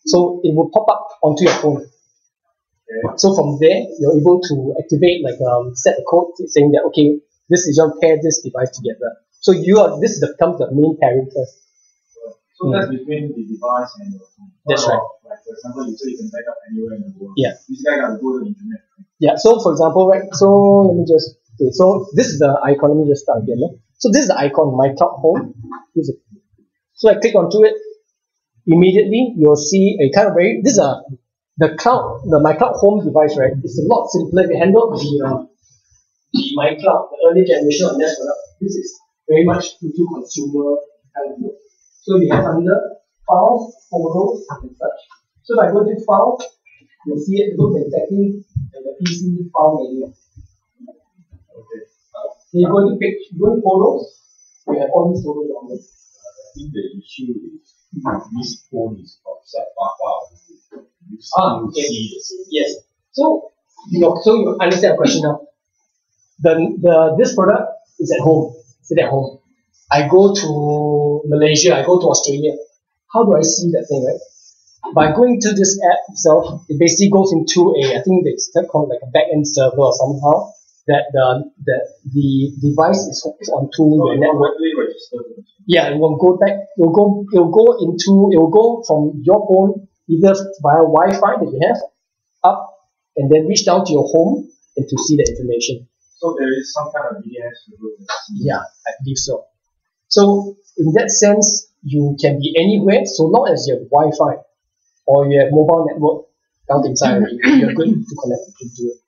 So it will pop up onto your phone. Okay. So from there, you're able to activate, set the code saying that, okay, this is your pair this device together. So this becomes the main pairing first. So that's between the device and your phone. That's right. Like for example, you say you can back up anywhere in the world. Yeah. This guy got to go to the internet. Yeah. So for example, right. So let me just. Okay. So this is the icon. Let me just start again. So this is the icon, My Cloud Home. So I click onto it. Immediately, you'll see a kind of the My Cloud Home device, right? It's a lot simpler. We handle the My Cloud, the early generation of NAS product. This is very much into consumer kind of look. So we have under File, Photos, and such. So if I go to File, you'll see it looks exactly like the PC file menu. Okay. So you go to Photos, we have all these photos on this. I think the issue is this phone is outside file. Okay. Yes. So you understand the question now. This product is at home. Sit at home. I go to Malaysia. I go to Australia. How do I see that thing, right? By going to this app itself, it basically goes into I think it's called like a back-end server or somehow that the device is hooked onto your network. Yeah, it will go back. It will go from your phone either via Wi-Fi that you have up and then reach down to your home and to see the information. So there is some kind of DNS to do this. Yeah, I believe so. So in that sense, you can be anywhere so long as you have Wi-Fi or you have mobile network down inside, you're good to connect into it.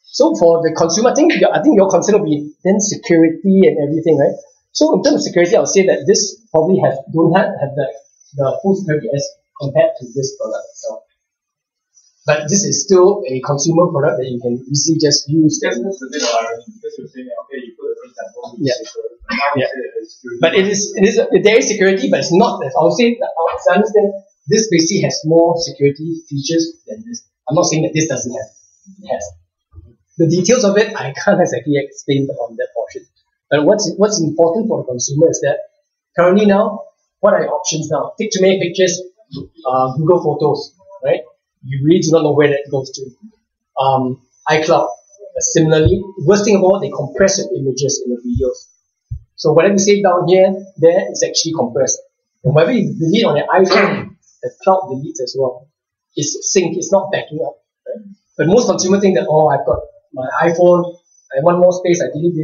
So for the consumer, I think your concern will be then security and everything, right? So in terms of security, I would say that this probably don't have the full security as compared to this product itself. But this is still a consumer product that you can easily just use. That's a bit of irony because you're saying, okay, you put the things that won't be secure. But there is security, but it's not. I would say, I understand this basically has more security features than this. I'm not saying that this doesn't have. It has. The details of it, I can't exactly explain on that portion. But what's important for the consumer is that currently now, what are your options now? Take too many pictures, Google Photos, right? You really do not know where that goes to. iCloud, similarly, worst thing of all, they compress your images in the videos. So whatever you save down here, there is actually compressed. And whatever you delete on your iPhone, the cloud deletes as well. It's synced, it's not backing up. Right? But most consumers think that, I've got my iPhone, I want more space, I delete.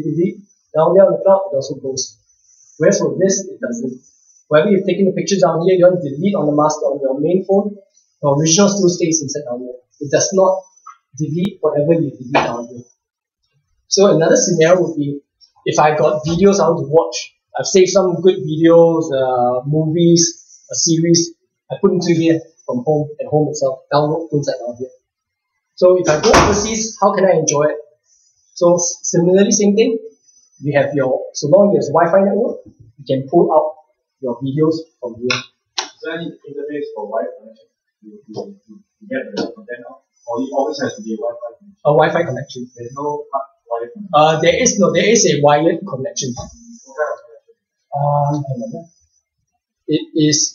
Down there on the cloud, it also goes. Whereas with this, it doesn't. Whatever you've taken the pictures down here, you want to delete on the master on your main phone, the original still stays inside down here. It does not delete whatever you delete down here. So another scenario would be, if I got videos I want to watch, I've saved some good videos, movies, a series, I put into here from home, at home itself, download inside down here. So if I go overseas, how can I enjoy it? So similarly, same thing. You have so long as Wi-Fi network, you can pull out your videos from here. Is there any interface for Wi-Fi connection to get the content out? Or it always has to be a Wi-Fi connection? A Wi-Fi connection. There's no Wi-Fi connection. There is a wired connection. What kind of connection? It is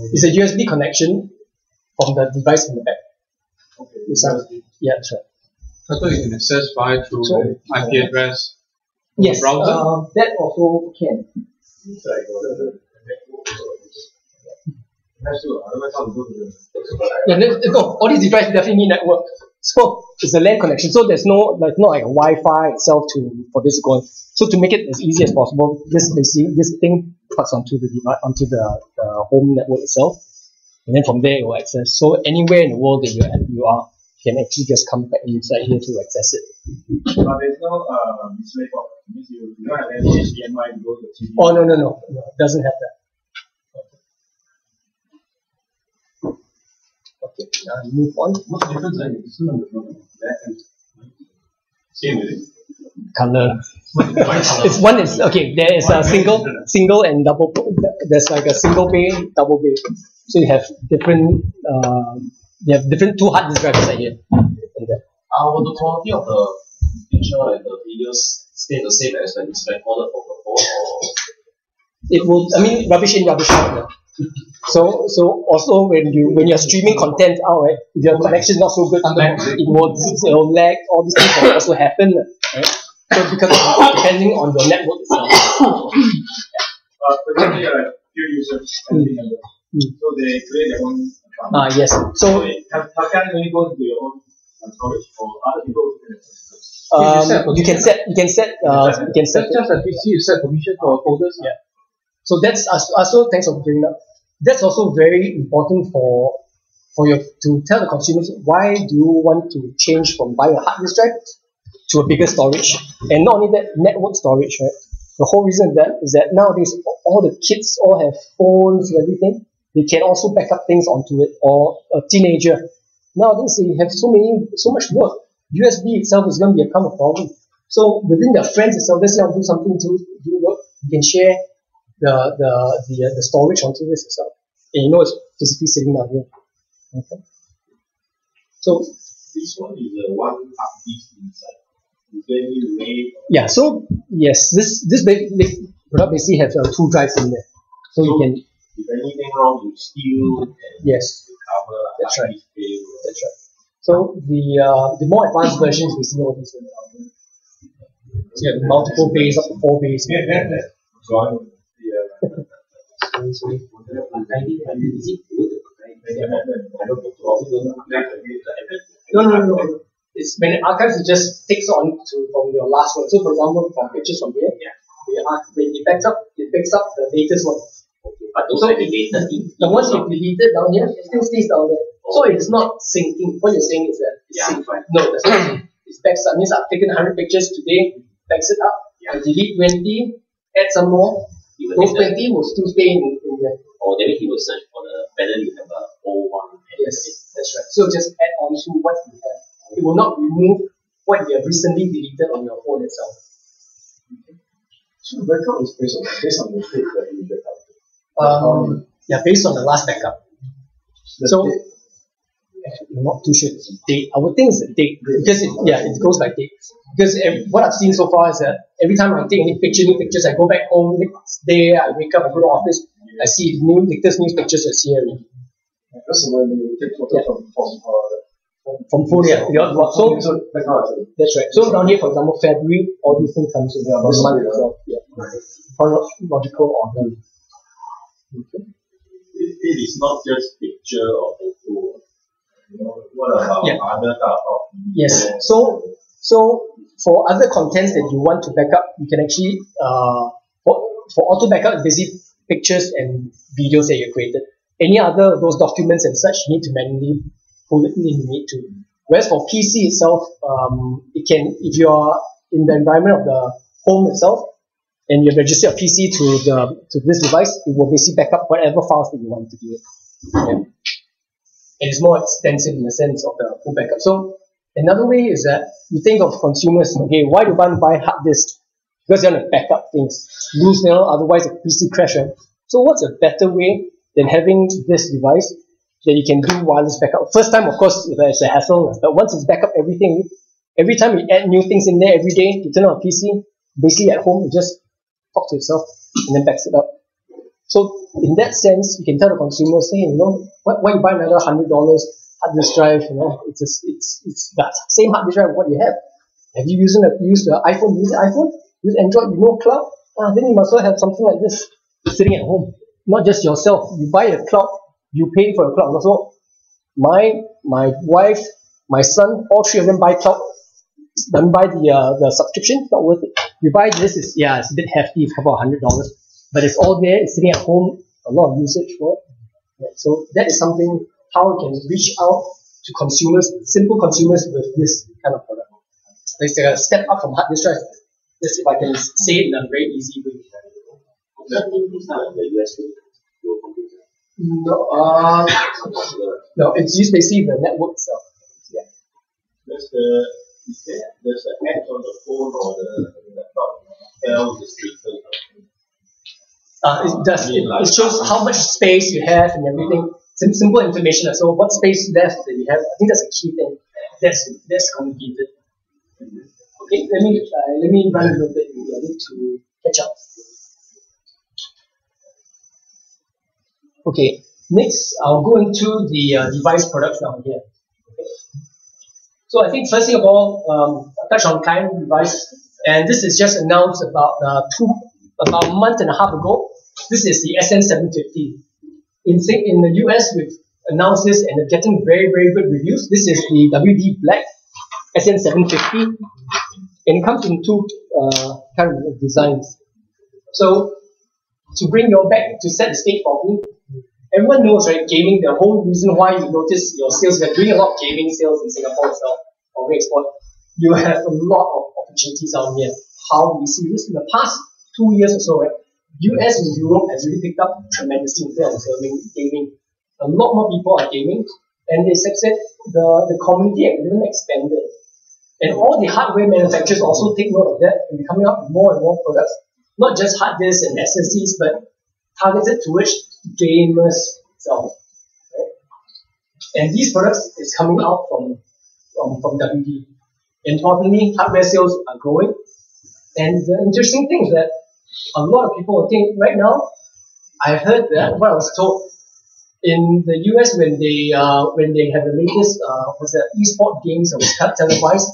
it's a USB connection from the device in the back. Okay. Yeah, that's right. I thought you can access via through IP address. Yes, browser? that also can. It's like otherwise how to go to the Yeah, all these devices definitely need network. So it's a LAN connection. So there's not like a Wi-Fi itself for this to go on. So to make it as easy as possible, this thing plugs onto the home network itself, and then from there it will access. So anywhere in the world that you are, you can actually just come back inside here to access it. But there's no display port. It means you don't have any HDMI to go to the TV. Oh no, it doesn't have that. Okay, now move on. What's the difference in that and same with it? Color. It's one is okay. There is a single and double. There's like a single bay, double bay. So you have different. You have different two hard disk drives here. Will the quality of the picture and the videos stay the same as when it's recorded from the phone, or it will? I mean, rubbish in, rubbish out. Yeah. So also when you're streaming content out, right? If your connection is not so good, it will lag. All these things will also happen, right? So because depending on your network itself. Presently, there are a few users editing a lot. So they create their own account. Yes. So how can you go into your own storage or other people can you can set. Just as PC, you set permission for folders. Yeah. So that's also, thanks for bringing up. That's also very important for you to tell the consumers why do you want to change from buying a hard disk drive to a bigger storage, and not only that, network storage, right? The whole reason is that nowadays all the kids all have phones and everything. They can also back up things onto it, or a teenager. Nowadays they have so much work. USB itself is going to become a problem. So within their friends itself, let's say I'll do something to do work, you can share the storage onto this itself. And it's physically sitting down here. Okay. So this one is a one hard disk inside. Is there any way? Yeah. So yes, this product basically has two drives in there. So you can. If anything wrong, you steal. Yes. Cover. That's right. That's right. So the more advanced versions, we see all these things. So you have multiple bays, up to 4 bays. No. It's when it archives, it just takes on from your last one. So for example, from pictures from here, when it picks up the latest one. but those are deleted? The ones you deleted down here still stays down there. So it's not syncing. What you're saying is that it's synced. No, that's not. It's backs up. Means I've taken 100 pictures today, backs it up. I delete 20, add some more. Those 20 will still stay in there. Or maybe he will search for whether you have a old one. Yes, that's right. So just add on to what you have. It will not remove what you have recently deleted on your phone itself. So the backup is based on the state that you back up. Based on the last backup. So I'm not too sure it's date. I would think it's a date because it goes by date. Because what I've seen so far is that every time I take any new pictures, I go back home next day, I wake up, I go to office, I see latest news pictures that's here. That's when you take photos from phone, So that's right. So down here, for example, February, all these things comes in the month itself. Chronological order. Okay. It is not just picture or photo. What about other type of? Yes. So for other contents that you want to back up, you can actually for auto backup, it's basically pictures and videos that you created. Any other of those documents and such, you need to manually pull it in. You need to. Whereas for PC itself, it can, if you are in the environment of the home itself, and you register a PC to this device, it will basically back up whatever files that you want to do it. Okay. And it's more extensive in the sense of the full backup. So another way is that you think of consumers, okay, why do one buy hard disk? because they want to back up things. Lose, otherwise the PC crash, right? So what's a better way than having this device that you can do wireless backup? First time, of course, it's a hassle, but once it's back up everything, every time you add new things in there every day, you turn on a PC, basically at home, it just talks to itself and then backs it up. So in that sense, you can tell the consumer, say, why you buy another $100 hard disk drive? It's the same hard disk drive what you have. Have you used the iPhone? Use the iPhone? Use Android? You know cloud? Then you must well have something like this sitting at home. Not just yourself. You buy a cloud, you pay for a cloud. Also, my wife, my son, all three of them buy cloud. Don't buy the subscription. It's not worth it. You buy this, it's a bit hefty. It's a couple of $100, but it's all there. It's sitting at home. A lot of usage for it. Right? So that is something how we can reach out to consumers, simple consumers, with this kind of product. Let's take a step up from hard disk drive. Let's see if I can say it in a very easy way. No, it's used basically the network itself. Yeah. There's an app on the phone or the laptop. Tell the speaker. It does. It shows how much space you have and everything. Simple information. So what space left that you have? I think that's a key thing. That's complicated. Okay, let me run a little bit. I need to catch up. Okay, next I'll go into the device products down here. Okay. So I think first thing of all, I'll touch on client device, and this is just announced about a month and a half ago. This is the SN750. In the US, we've announced this and it's getting very, very good reviews. This is the WD Black SN750, and it comes in two kind of designs. So to bring your back to set the stage for me, everyone knows, right? Gaming. The whole reason why you notice your sales, we're doing a lot of gaming sales in Singapore itself or export. You have a lot of opportunities out here. How do we see this in the past 2 years or so, right? US and Europe has really picked up tremendously in terms of gaming. A lot more people are gaming, and they said the community has even expanded. And all the hardware manufacturers also take note of that and be coming up with more and more products, not just hard disks and SSDs, but targeted towards gamers itself. Right? And these products is coming out from WD. Importantly, hardware sales are growing. And the interesting thing is that a lot of people think right now, I heard that what I was told in the US when they have the latest esport games that was televised,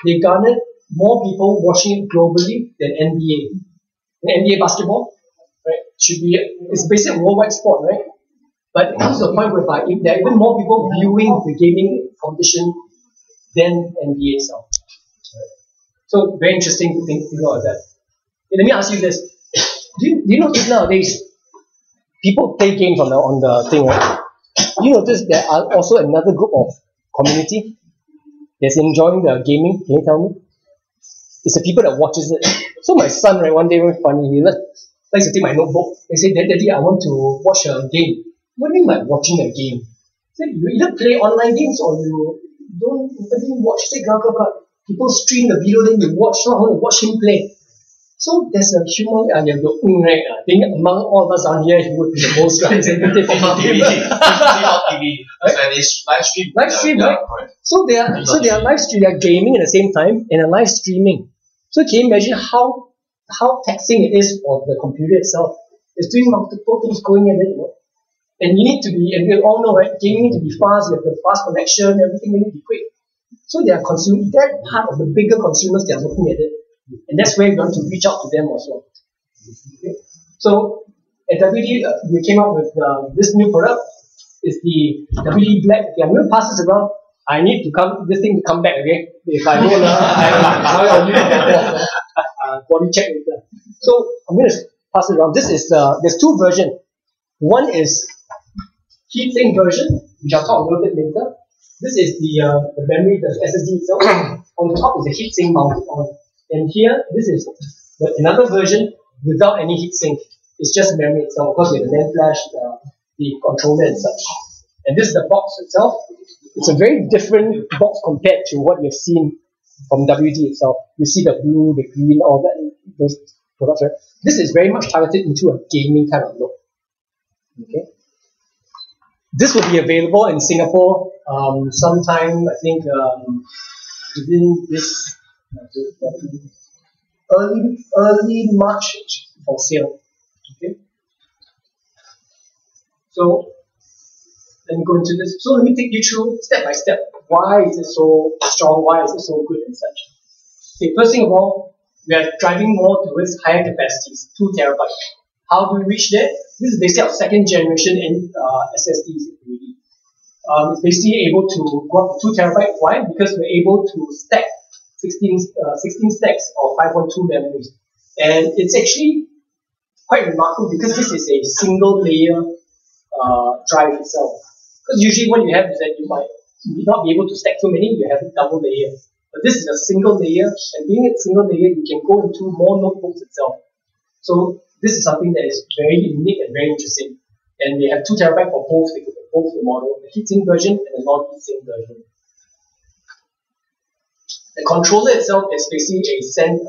they garnered more people watching it globally than NBA. NBA basketball, right? It's basically a worldwide sport, right? But it comes to a point whereby if there are even more people viewing the gaming competition than NBA itself. Right? So very interesting to think about that. Let me ask you this: Do you notice nowadays people play games on the thing, right? Do you notice there are also another group of community that's enjoying the gaming? Can you tell me? It's the people that watches it. So my son, right, one day very funny, he likes to take my notebook and say, Daddy, I want to watch a game. What do you mean by watching a game? So you either play online games or you don't even watch. People stream the video, then you watch. So I want to watch him play. So there's a human, right? I think among all of us on here, he would be the most representative of TV. It's live stream. Live stream, right? So they are live stream. They are gaming at the same time and are live streaming. So can you imagine how taxing it is for the computer itself? It's doing multiple things going in it, And you need to be, and we all know, right? Gaming need to be fast. You have the fast connection. Everything need to be quick. So they are consuming that part of the bigger consumers. They are looking at it. And that's where we want to reach out to them also. Okay. So at WD, we came up with this new product. It's the WD Black. Okay, I'm going to pass this around. I need this thing to come back again. If I don't, I'll need a body check later. So I'm going to pass it around. This is there's two versions. One is heatsink version, which I'll talk a little bit later. This is the memory, the SSD itself. On the top is a heatsink mounted on. And here, this is another version without any heatsink. It's just memory itself. Of course, we have the NAND flash, the controller and such. And this is the box itself. It's a very different box compared to what you've seen from WD itself. You see the blue, the green, all that. those products, right? This is very much targeted into a gaming kind of look. Okay. This will be available in Singapore sometime, I think, within this early March for sale. Okay. So let me go into this. So let me take you through step by step. Why is it so strong? Why is it so good and such? Okay, first thing of all, we are driving more towards higher capacities, 2 terabytes. How do we reach there? This is basically our second generation SSDs really. It's basically able to go up to 2 terabytes. Why? Because we're able to stack 16 stacks of 512 memories. And it's actually quite remarkable because this is a single layer drive itself. Because usually what you have is that you might not be able to stack too many, you have a double layer. But this is a single layer, and being a single layer, you can go into more notebooks itself. So this is something that is very unique and very interesting. And they have 2 terabytes for both the model, the heatsink version and the non-heatsink version. The controller itself is basically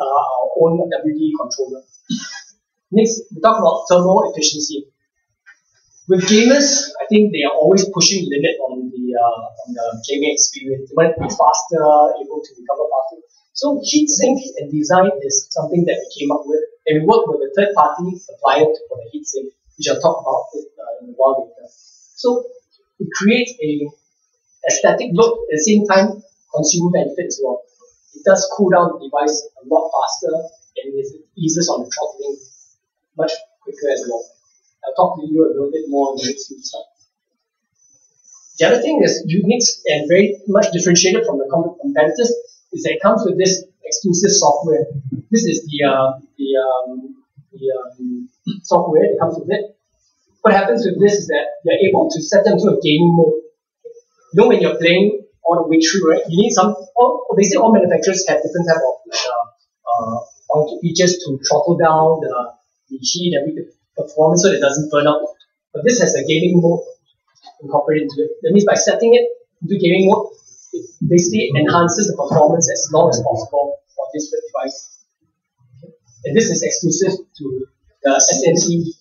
our own WD controller. Next, we talk about thermal efficiency. With gamers, I think they are always pushing the limit on the gaming experience. They want to be faster, able to recover faster. So heatsink and design is something that we came up with, and we work with a third-party supplier for the heatsink, which I'll talk about in a while later. So it creates a aesthetic look, at the same time consumer benefit as well. It does cool down the device a lot faster, and it eases on the throttling much quicker as well. I'll talk to you a little bit more on the next few slides. The other thing that's unique and very much differentiated from the competitors is that it comes with this exclusive software. This is the software that comes with it. What happens with this is that you're able to set them to a gaming mode. You know, when you're playing all the way through, right? You need basically all manufacturers have different type of features to throttle down the heat and the performance so that it doesn't burn out. But this has a gaming mode incorporated into it. That means by setting it into gaming mode, it basically enhances the performance as long as possible for this device. And this is exclusive to the SN750.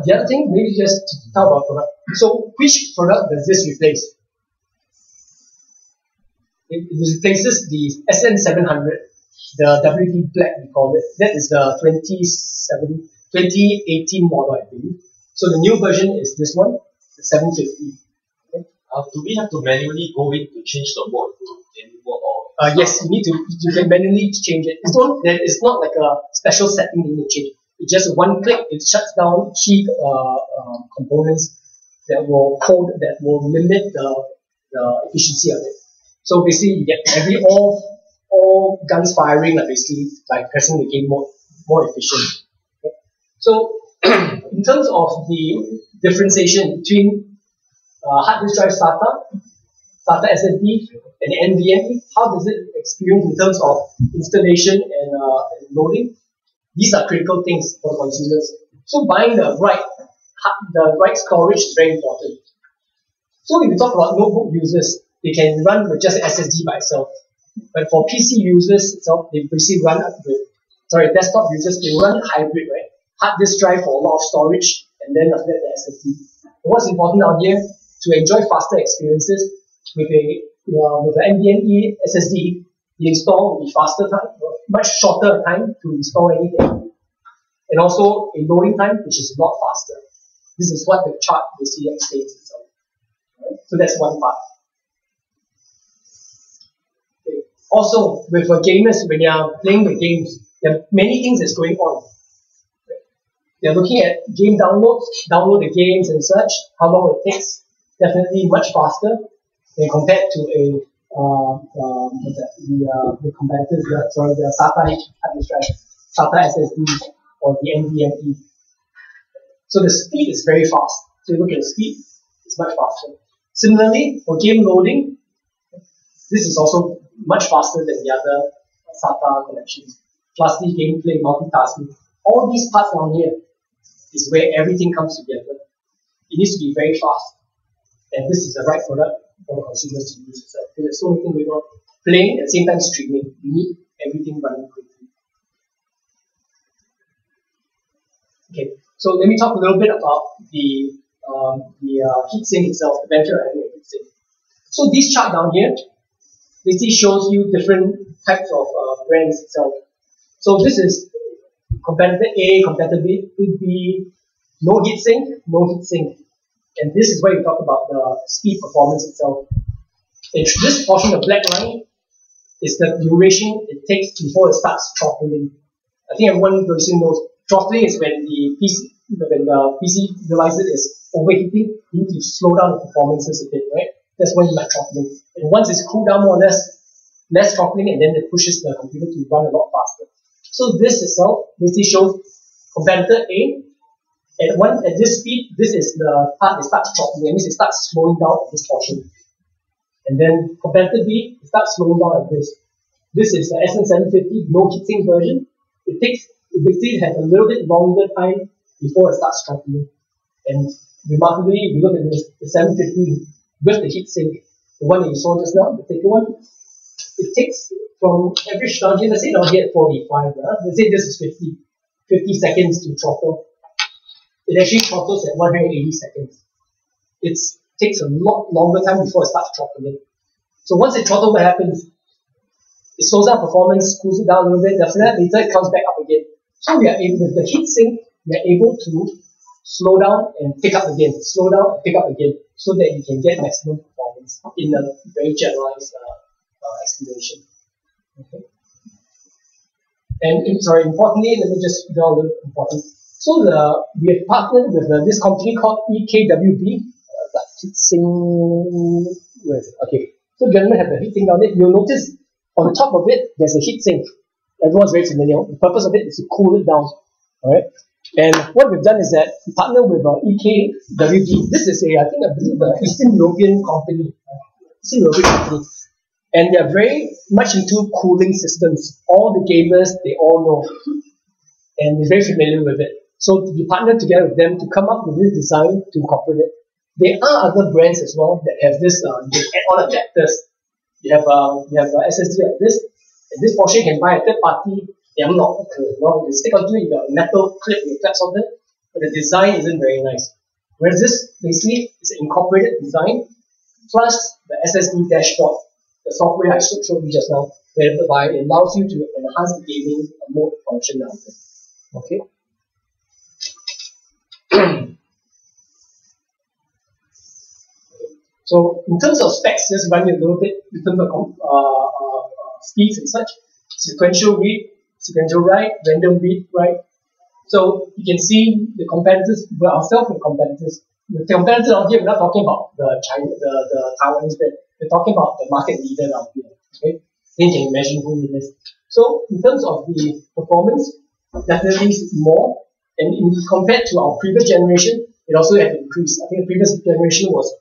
The other thing, maybe just to talk about product. So, which product does this replace? It replaces the SN700, the WD Black we call it. That is the 2018 model, I believe. So the new version is this one, the 750. Okay. Do we have to manually go in to change the mode to gaming mode or? Yes, you can manually change it. It's not like a special setting you need to change. It's just one click, it shuts down key components that will limit the efficiency of it. So basically, you get all guns firing, basically by pressing the game mode more efficient. Okay. So in terms of the differentiation between hard disk drive SATA SSD, and NVMe, how does it experience in terms of installation and loading? These are critical things for consumers. So buying the right storage is very important. So if we talk about notebook users, they can run with just SSD by itself. But for PC users itself, they basically run desktop users, they run hybrid, right? Hard disk drive for a lot of storage, and then after that the SSD. But what's important out here, to enjoy faster experiences with an NVMe SSD, the install will be faster time, much shorter time to install anything, and also a loading time which is a lot faster. This is what the chart basically explains itself. Right? So that's one part. Okay. Also, with gamers, when you are playing the games, there are many things that's going on. They're looking at game downloads, download the games and such, how long it takes, definitely much faster than compared to the competitors, the SATA hard disk drive, SATA SSD, or the NVMe. So the speed is very fast. So you look at the speed, it's much faster. Similarly, for game loading, this is also much faster than the other SATA connections. Plus the gameplay, multitasking, all these parts down here is where everything comes together. It needs to be very fast. And this is the right product for the consumers to use itself. Because there's so many things going on. Playing at the same time streaming. You need everything running quickly. Okay, so let me talk a little bit about the heatsink itself, the benefit of having a heatsink. So this chart down here basically shows you different types of brands itself. So this is competitor A, competitor B, no heatsink, no heatsink. And this is where you talk about the speed performance itself. And this portion of black line is the duration it takes before it starts throttling. I think everyone very soon knows throttling is when the PC realizes it is overheating, you need to slow down the performances a bit, right? That's when you like throttling. And once it's cooled down more or less throttling, and then it pushes the computer to run a lot faster. So this itself basically shows competitor A. At this speed, this is the part that starts throttling. That means it starts slowing down at this portion. And then competitor B, it starts slowing down at this. This is the SN750 no heatsink version. It basically has a little bit longer time before it starts throttling. And remarkably, if you look at this, the 750 with the heatsink, the one that you saw just now, the thicker one, it takes from average down here, let's say down here at 45, let's say this is 50 seconds to throttle. It actually throttles at 180 seconds. It takes a lot longer time before it starts throttling. So once it throttles, what happens? It slows down performance, cools it down a little bit, after that later it comes back up again. So we are able, with the heatsink, we are able to slow down and pick up again, slow down and pick up again, so that you can get maximum performance in a very generalized explanation. Okay. And importantly, let me just draw a little important. So we have partnered with this company called EKWB. The heatsink. Okay. So gentlemen have the heatsink down there. You'll notice on the top of it there's a heatsink. Everyone's very familiar. The purpose of it is to cool it down. Alright. And what we've done is that we partner with EKWB. This is I believe an Eastern European company. And they are very much into cooling systems. All the gamers, they all know. And they're very familiar with it. So we partnered together with them to come up with this design to incorporate it. There are other brands as well that have this add-on adapters. You have SSD like this. And this portion you can buy a third party. They are not you stick onto it, you got a metal clip with flaps on it, but the design isn't very nice. Whereas this basically is an incorporated design plus the SSD dashboard, the software I showed you just now, whereby it allows you to enhance the gaming mode function now. Okay. So in terms of specs, just run you a little bit in terms of speeds and such. Sequential read, sequential write, random read, write. So you can see the competitors, ourselves and competitors. The competitors out here, we're not talking about the Taiwanese brand. We're talking about the market leader out here. Okay, then you can imagine who it is. So in terms of the performance, definitely more. And compared to our previous generation, it also had increased. I think the previous generation was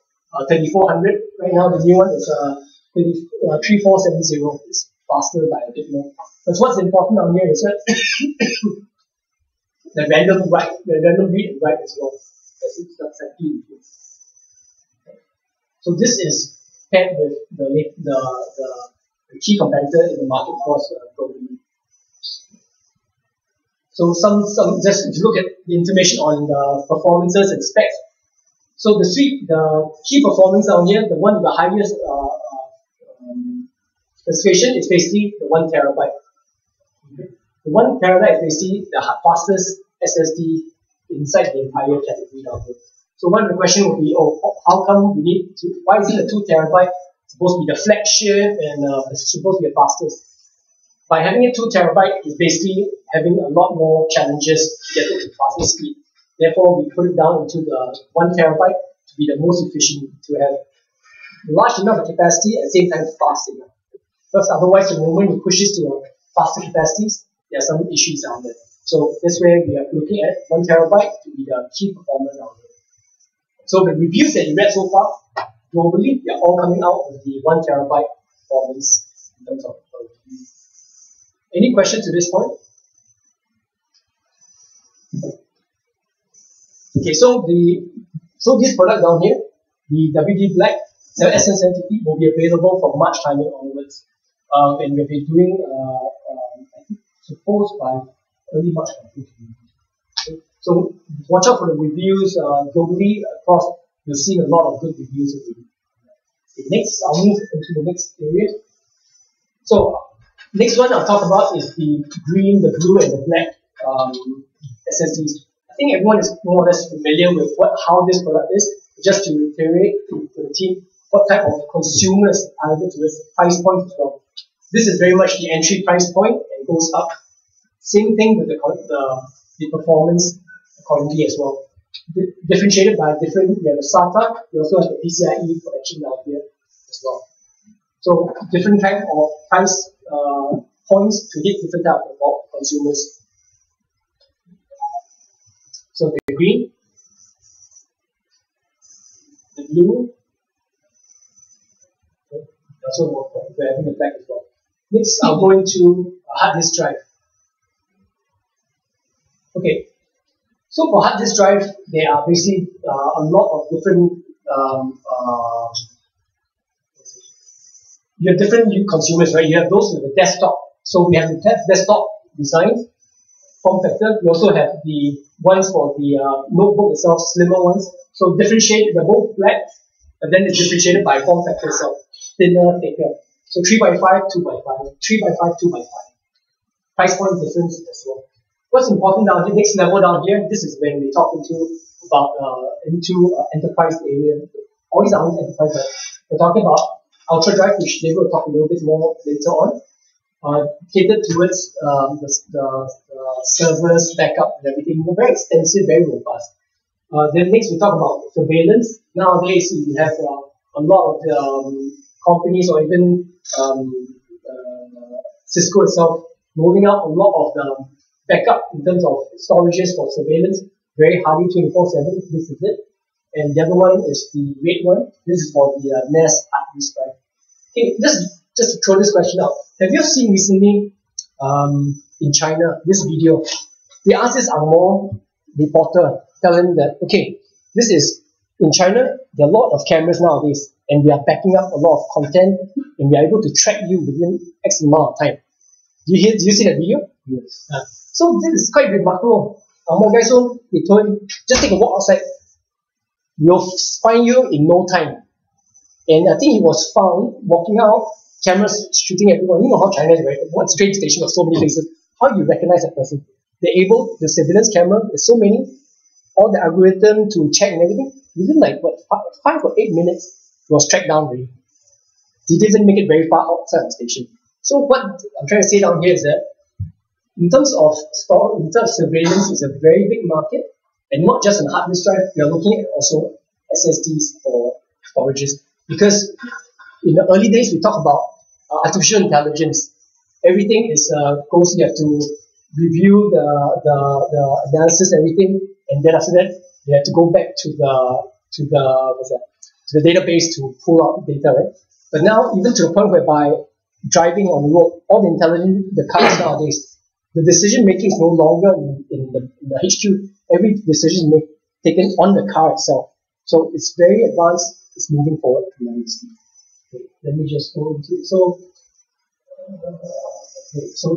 3400. Right now, the new one is 3470. It's faster by a bit more. But what's important on here is that the random read and write as well. That's actually included. So this is paired with the key competitor in the market across globally. So just if you look at the information on the performances and specs. So the key performance down here, the one with the highest specification is basically the 1 terabyte. Okay. The 1 terabyte is basically the fastest SSD inside the entire category down here. So one of the question would be, how come we need why is it a 2 terabyte supposed to be the flagship and it's supposed to be the fastest? By having a 2 terabyte is basically having a lot more challenges to get it to faster speed. Therefore, we put it down into the 1 terabyte to be the most efficient, to have large enough capacity at the same time fast enough. Because otherwise, the moment you push this to faster capacities, there are some issues out there. So this way, we are looking at 1 terabyte to be the key performance out there. So the reviews that you read so far, globally, they are all coming out with the 1 terabyte performance in terms of review. Any questions to this point? Okay, so this product down here, the WD Black, SN70 will be available from March timing onwards. And we'll be doing, I think, suppose by early March. Okay. So watch out for the reviews globally across. You'll see a lot of good reviews already. Next, I'll move into the next area. So next one I'll talk about is the green, the blue, and the black SSDs. I think everyone is more or less familiar with how this product is. Just to reiterate to the team, what type of consumers targeted to this price point as well. This is very much the entry price point and goes up. Same thing with the performance accordingly as well. Differentiated by different, we have the SATA, we also have the PCIe connection down here as well. So different type of price points to hit different type of consumers. So the green, the blue, also we're having the black as well. Next, I'll go into a hard disk drive. Okay, so for hard disk drive, there are basically a lot of different. You have different consumers, right? You have those with the desktop. So we have the desktop designs, form factor. We also have the ones for the notebook itself, slimmer ones. So differentiate. They're both black, but then it's differentiated by form factor itself, thinner, thicker. So 3x5, 2x5, 3x5, 2x5. Price point difference as well. What's important down here, next level down here, this is when we talk into enterprise area. All these are enterprise, but we're talking about Ultra Drive, which David will talk a little bit more later on. Catered towards the servers, backup, and everything. Very extensive, very robust. Then next we talk about surveillance. Nowadays we have a lot of companies or even Cisco itself rolling out a lot of the backup in terms of storages for surveillance. Very hardy 24/7. This is it. And the other one is the red one. This is for the NAS hard disk drive. Okay, just to throw this question out. Have you seen recently in China this video? They asked this Angmo reporter, telling that, okay, this is in China, there are a lot of cameras nowadays, and we are backing up a lot of content, and we are able to track you within X amount of time. Do you see that video? Yes. So this is quite remarkable. Angmo guys, so they told him, just take a walk outside. We'll find you in no time. And I think he was found walking out, cameras shooting everyone. You know how China is, right? One train station of so many places. How do you recognize that person? The surveillance camera, there's so many, all the algorithm to check and everything. Within like, 5 or 8 minutes, it was tracked down already. He didn't make it very far outside the station. So what I'm trying to say down here is that in terms of surveillance, it's a very big market, and not just on hard disk drive. We are looking at also SSDs for storages, because in the early days we talk about artificial intelligence. Everything is goes. You have to review the analysis, everything, and then after that you have to go back to the database to pull out data, right? But now, even to the point whereby driving on the road, all the intelligent, the cars nowadays, the decision making is no longer in the HQ. Every decision is taken on the car itself. So it's very advanced. It's moving forward tremendously. Okay, let me just go into it. So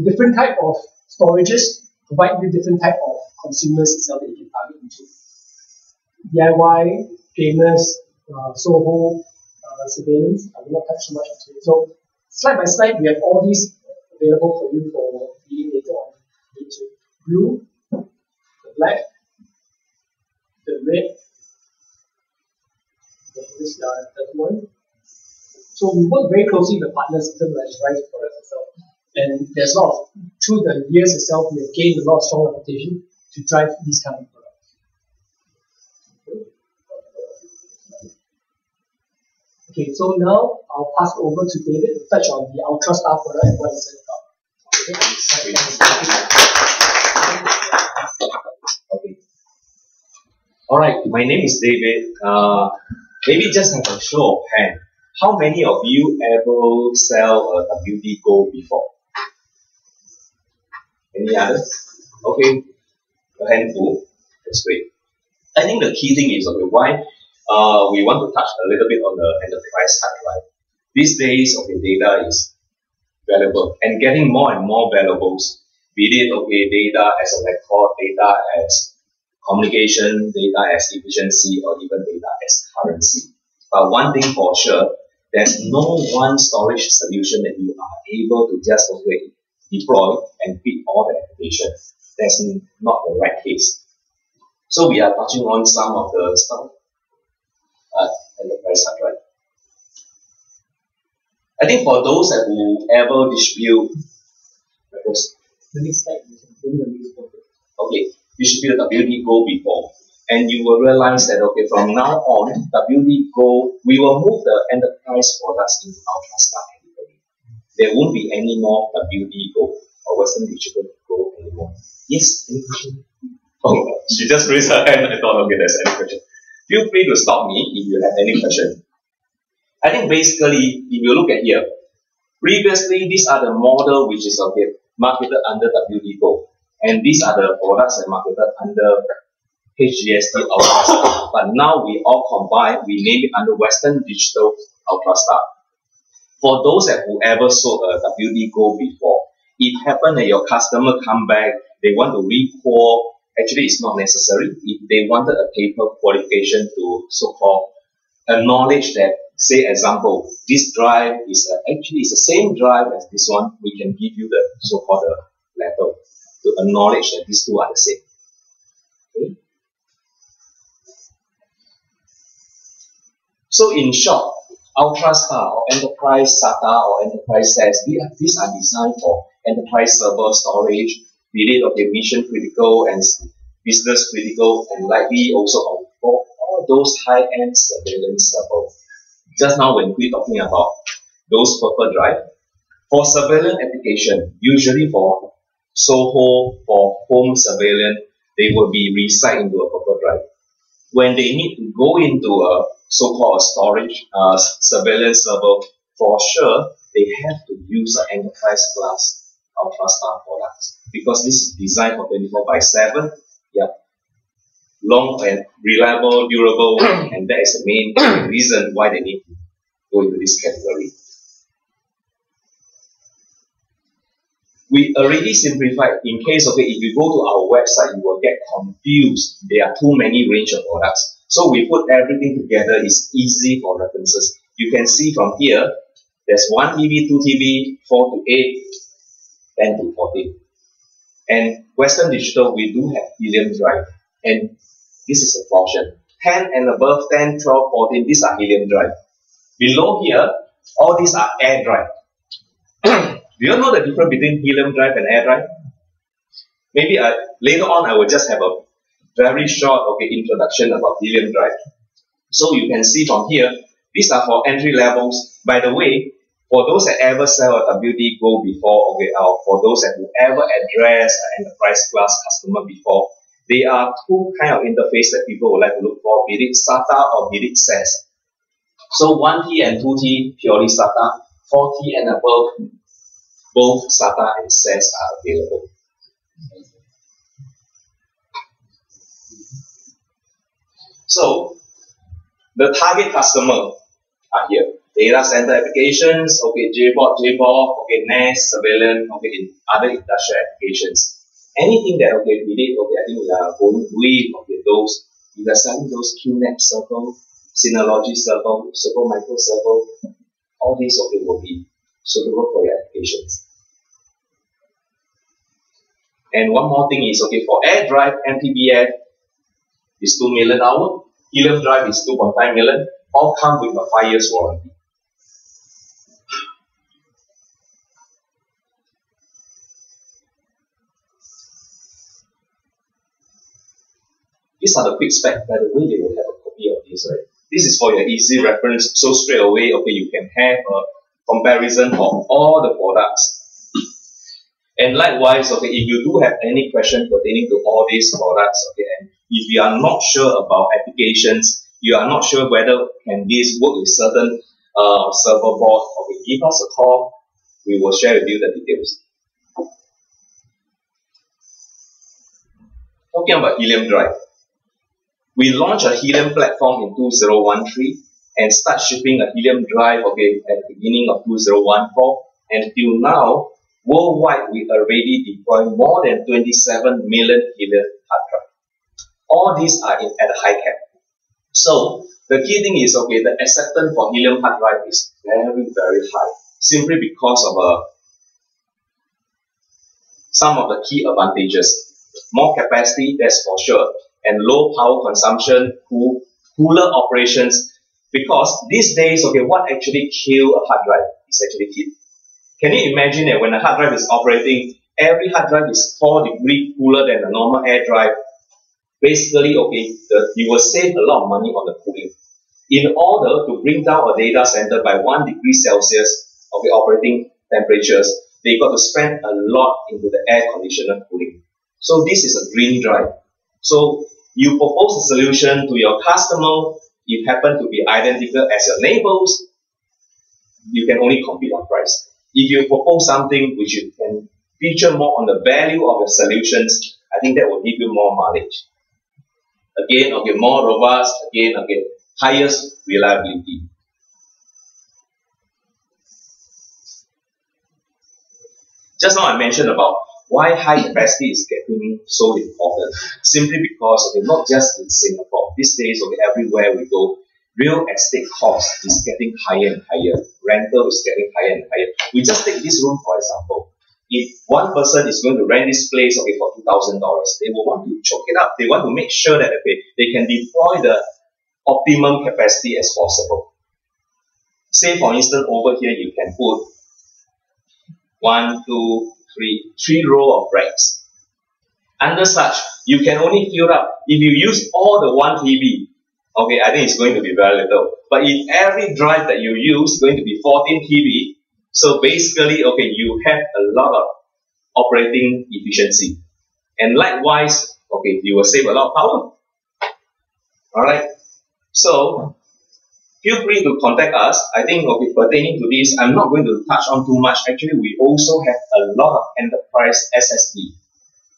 different type of storages provide you different type of consumers itself that you can target into. DIY, gamers, Soho, surveillance. I will not touch too much into it. So slide by slide, we have all these available for you for reading later on. Blue, the black, the red, this third one. So we work very closely with the partners in terms of enterprise products itself. And there's a lot of, through the years itself, we have gained a lot of strong reputation to drive these kind of products. Okay, so now I'll pass it over to David to touch on the UltraStar product and what it's about. Okay. All right, my name is David. Maybe just have a show of hand. How many of you ever sell a WD Go before? Any others? Okay, a handful. That's great. I think the key thing is, okay, why we want to touch a little bit on the enterprise hard drive. These days, data is valuable and getting more and more valuables. Be it data as a record, data as communication, data as efficiency, or even data as currency. But one thing for sure, there's no one storage solution that you are able to just deploy and fit all the applications. That's not the right case. So we are touching on some of the stuff at enterprise hard drive. I think for those that who ever distribute, distribute WD Go before, and you will realize that from now on, WD Go, we will move the enterprise products into UltraStar category. There won't be any more WD Go or Western Digital Go anymore. Yes, any question? Oh, she just raised her hand. I thought, there's any question. Feel free to stop me if you have any question. I think basically, if you look at here, previously these are the model which is marketed under WD Go, and these are the products that marketed under HGST UltraStar. But now we all combine, we name it under Western Digital UltraStar. For those that who ever sold a WD Go before, it happened that your customer come back, they want to re-qual. Actually, it's not necessary. If they wanted a paper qualification to so-called acknowledge that, say, example, this drive is actually the same drive as this one, we can give you the so-called letter to acknowledge that these two are the same. Okay? So in short, UltraStar or Enterprise SATA or Enterprise SAS, these are designed for enterprise server storage, be it mission critical and business critical, and likely also for all those high-end surveillance servers. Just now when we're talking about those purple drive, for surveillance application, usually for SOHO, for home surveillance, they will be resided into a purple drive. When they need to go into a so-called storage surveillance server, for sure, they have to use an enterprise class UltraStar products, because this is designed for 24/7, long and reliable, durable, and that is the main reason why they need to go into this category. We already simplified. In case if you go to our website, you will get confused. There are too many range of products. So we put everything together. It's easy for references. You can see from here, there's 1 TB, 2 TB, 4 to 8, 10 to 14. And Western Digital, we do have helium drive. And this is a portion. 10 and above, 10, 12, 14, these are helium drive. Below here, all these are air drive. Do you know the difference between helium drive and air drive? Maybe later on I will just have a very short introduction about helium drive. So you can see from here, these are for entry levels. By the way, for those that ever sell a WD Go before, or for those that will ever address an enterprise class customer before, there are two kind of interface that people would like to look for, be it SATA or be it SAS. So 1T and 2T, purely SATA, 4T and above, both SATA and SAS are available. So, the target customer are here. Data center applications, JBOD, NAS, surveillance, in other industrial applications. Anything that, we did, I think we are going with, those, we are selling those QNAP server, Synology server, Supermicro server, all these, will be suitable for your applications. And one more thing is, for air drive, MTBF is 2 million hour, helium drive is 2.5 million, all come with a 5 years warranty. These are the quick specs. By the way, they will have a copy of this, right? This is for your easy reference, so straight away, you can have a comparison of all the products. And likewise, if you do have any question pertaining to all these products, and if you are not sure about applications, you are not sure whether can this work with certain server board, give us a call. We will share with you the details. Talking about helium drive, We launched a helium platform in 2013 and start shipping a helium drive, okay, at the beginning of 2014. And till now, worldwide, we already deployed more than 27 million helium hard drive. All these are at a high cap. So, the key thing is, okay, the acceptance for helium hard drive is very, very high, simply because of some of the key advantages. More capacity, that's for sure, and low power consumption, cooler operations, because these days, okay, what actually kills a hard drive is actually heat. Can you imagine that when a hard drive is operating, every hard drive is 4 degrees cooler than a normal air drive? Basically, okay, you will save a lot of money on the cooling. In order to bring down a data center by 1 degree Celsius, okay, operating temperatures, they got to spend a lot into the air conditioner cooling. So this is a green drive. So you propose a solution to your customer, it happen to be identical as your neighbors, you can only compete on price. If you propose something which you can feature more on the value of your solutions, I think that will give you more mileage. Again, okay, more robust, again, okay, highest reliability. Just now I mentioned about why high capacity is getting so important. Simply because, okay, not just in Singapore, these days, okay, everywhere we go, real estate cost is getting higher and higher. Rental is getting higher and higher. We just take this room for example. If one person is going to rent this place, okay, for $2,000, they will want to choke it up. They want to make sure that, okay, they can deploy the optimum capacity as possible. Say for instance, over here you can put 3 rows of racks. Under such, you can only fill up, if you use all the 1 TB, okay, I think it's going to be very little. But if every drive that you use is going to be 14 TB, so basically, okay, you have a lot of operating efficiency. And likewise, okay, you will save a lot of power. Alright, so feel free to contact us. I think, okay, pertaining to this, I'm not going to touch on too much. Actually, we also have a lot of enterprise SSD.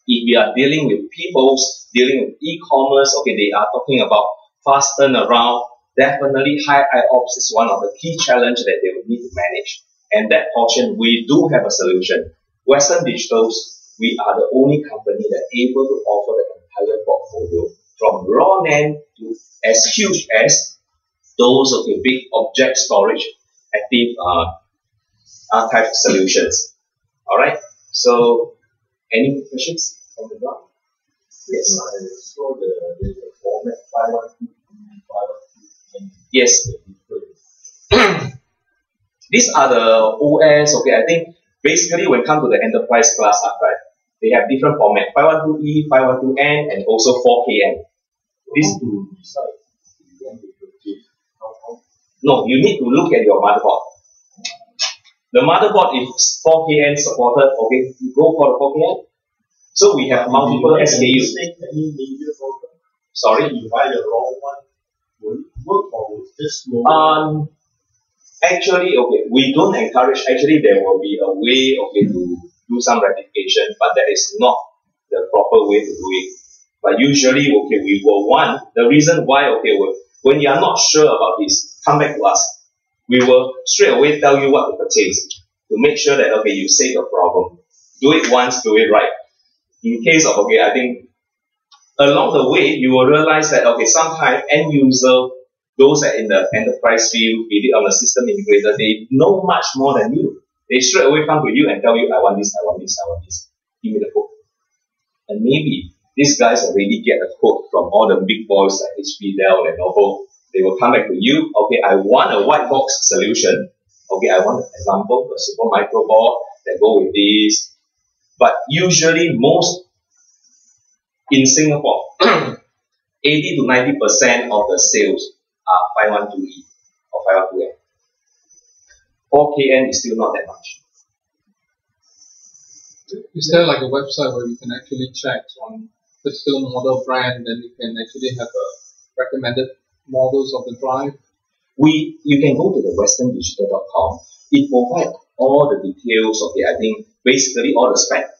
If we are dealing with people, dealing with e-commerce, okay, they are talking about fast turnaround. Definitely, high IOPS is one of the key challenges that they will need to manage. And that portion, we do have a solution. Western Digitals, we are the only company that is able to offer the entire portfolio, from raw NAND to as huge as those of the big object storage, active archive solutions. Alright, so any questions from the ground? Yes. I saw the format 512, 512. Yes. These are the OS, okay, I think basically when it comes to the enterprise class hard drive, they have different format, 512E, 512N, and also 4KN. This to decide if you want to purchase. No, you need to look at your motherboard. The motherboard is 4KN supported, okay, you go for the 4KN. So we have multiple SKUs. Any major problem? Sorry? You buy the wrong one, will it work or will it just slow? Actually, okay, we don't encourage, actually there will be a way, okay, to do some rectification, but that is not the proper way to do it. But usually, okay, we will want, the reason why, okay, when you are not sure about this, come back to us. We will straight away tell you what to purchase to make sure that, okay, you save your problem. Do it once, do it right. In case of, okay, I think along the way, you will realize that, okay, sometimes end user, those that in the enterprise field, be it on the system integrator, they know much more than you. They straight away come to you and tell you, I want this, I want this, I want this. Give me the quote. And maybe these guys already get a quote from all the big boys like HP, Dell, Lenovo. They will come back to you, okay, I want a white box solution. Okay, I want an example, a Supermicro board that go with this. But usually most in Singapore, 80 to 90% of the sales are 512E or 512N. 4KN is still not that much. Is there like a website where you can actually check on particular model brand, and you can actually have a recommended models of the drive? You can go to the westerndigital.com. It provides all the details, okay, I think basically all the specs.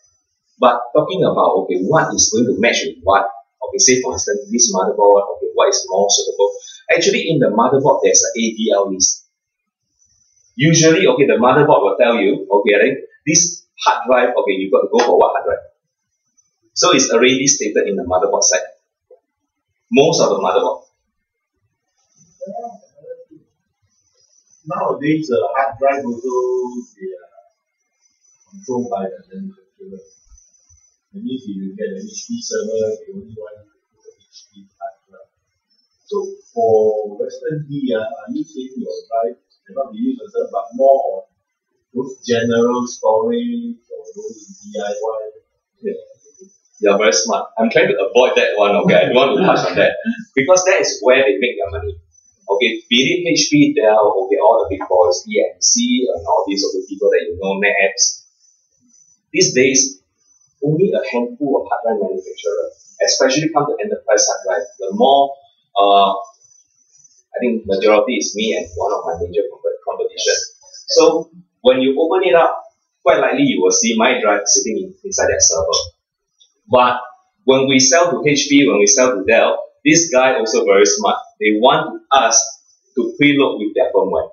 But talking about, okay, what is going to match with what, Okay, say for instance, this motherboard, okay, what is more suitable? Actually, in the motherboard, there's an ADL list. Usually, okay, the motherboard will tell you, okay, right, this hard drive, okay, you've got to go for what hard drive? So it's already stated in the motherboard side. Most of the motherboard. Nowadays, hard drive also they are controlled by the manufacturer. That means if you get an HP server, they only want you to put an HP hard drive. So for Western D, are you saying your drive cannot be used as a, but more on those general storage or those DIY? Yeah. You're very smart. I'm trying to avoid that one, okay? I don't want to touch on that. Because that is where they make their money. Okay, be it HP, Dell, okay, all the big boys, EMC, and all these other people that you know, NetApps. These days, only a handful of hard drive manufacturers, especially come to enterprise hard drive. The more, I think majority is me and one of my major competition. So when you open it up, quite likely you will see my drive sitting inside that server. But when we sell to HP, when we sell to Dell, this guy also very smart. They want us to preload with their firmware.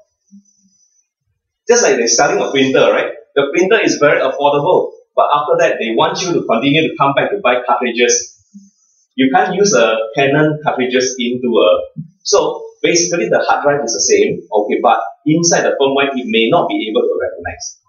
Just like they're selling a printer, right? The printer is very affordable. But after that, they want you to continue to come back to buy cartridges. You can't use a Canon cartridges into a... So basically the hard drive is the same, okay, but inside the firmware, it may not be able to recognize.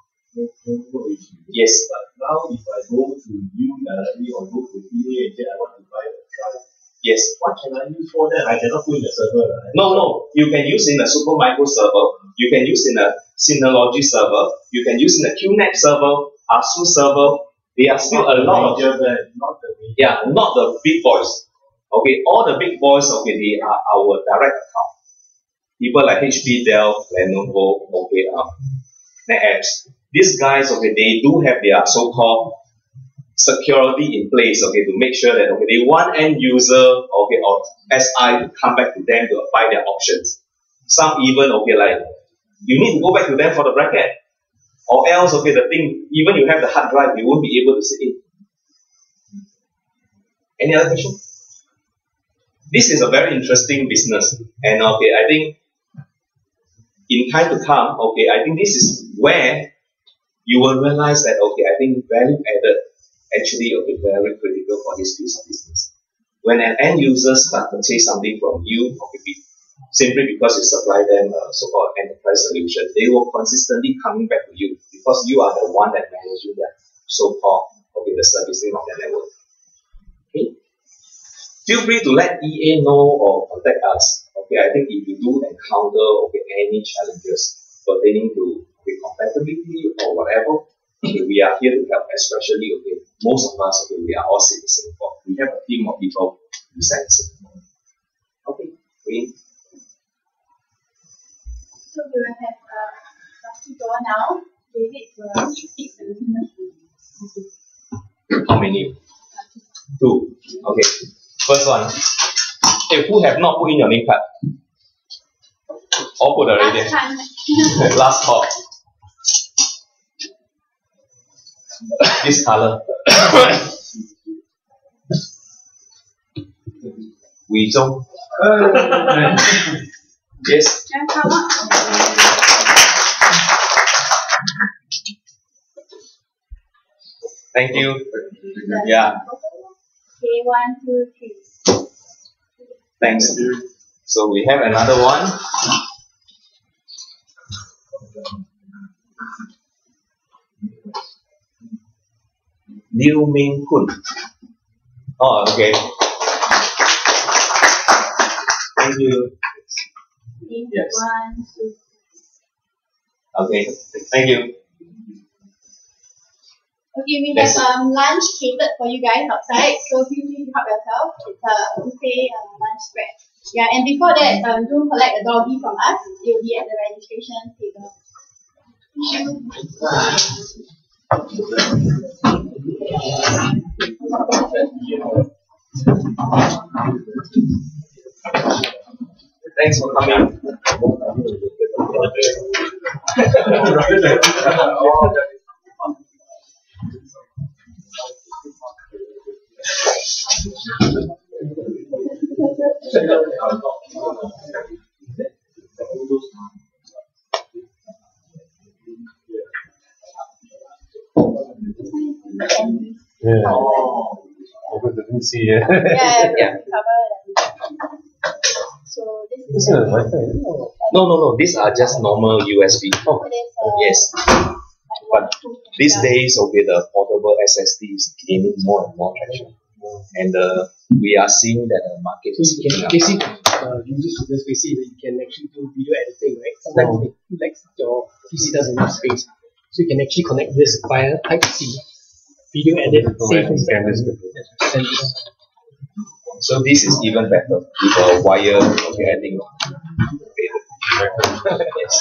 Yes. But now if I go to you directly or go to EA and say I want to buy a drive, yes. what can I use for that? I cannot put in the server, right? No. You can use in a Supermicro server. You can use in a Synology server. You can use in a QNAP server, ASUS server. There are still a lot of... not the big boys. Okay, all the big boys, okay, they are our direct account. People like HP, Dell, Lenovo, okay, NetApps. These guys, okay, they do have their so-called security in place, okay, to make sure that, okay, they want end user, okay, or SI to come back to them to apply their options. Some even, okay, like, you need to go back to them for the bracket. Or else, okay, the thing, even you have the hard drive, you won't be able to sit in. Any other question? This is a very interesting business. And, okay, I think in time to come, okay, I think this is where you will realize that, okay, I think value added actually will be very critical for this piece of business. When an end user starts to purchase something from you, okay, simply because you supply them a so-called enterprise solution, they will consistently coming back to you because you are the one that manages their so-called, okay, the servicing of the network. Okay? Feel free to let EA know or contact us. Okay, I think if you do encounter, okay, any challenges pertaining to, okay, compatibility or whatever, okay, we are here to help, especially, okay, most of us, okay, we are all sitting in Singapore. We have a team of people who reside in Singapore. Okay, Wayne. So we will have lucky draw now. David will pick the winner. How many? 2. Okay. First one. Hey, who have not put in your name card? All put already. Last call. This color. Wee Zhong. Yes. Thank you. Yeah. Okay, 1, 2, 3. Thanks. So we have another one. Liu Ming Kun. Oh, okay. Thank you. Yes. 1, 2. Okay. Thank you. Okay, we have lunch catered for you guys outside, so feel free to help yourself. It's a buffet lunch spread. Yeah, and before that, do collect a doggy from us. It will be at the registration table. Thanks for coming. Yeah. Because I didn't see it. Yeah. So This is Wi-Fi. No. These are just normal USB. Yes. But these days, okay, the portable SSD is gaining more and more traction. And we are seeing that the market So is you picking can up. basically use this to this PC that you can actually do video editing, right? Sometimes like your PC doesn't have space. So you can actually connect this via Type-C, video edit, save and Scan this. send it. So this is even better with a wire. Okay, I think. Yes.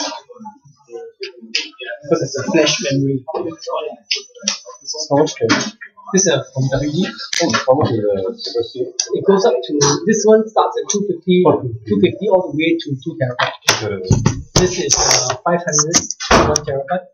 Because it's a flash memory. How much can This is from WD. how much is the capacity? It goes up to, this one starts at 250 all the way to 2 terabyte. This is 500 1 terabyte.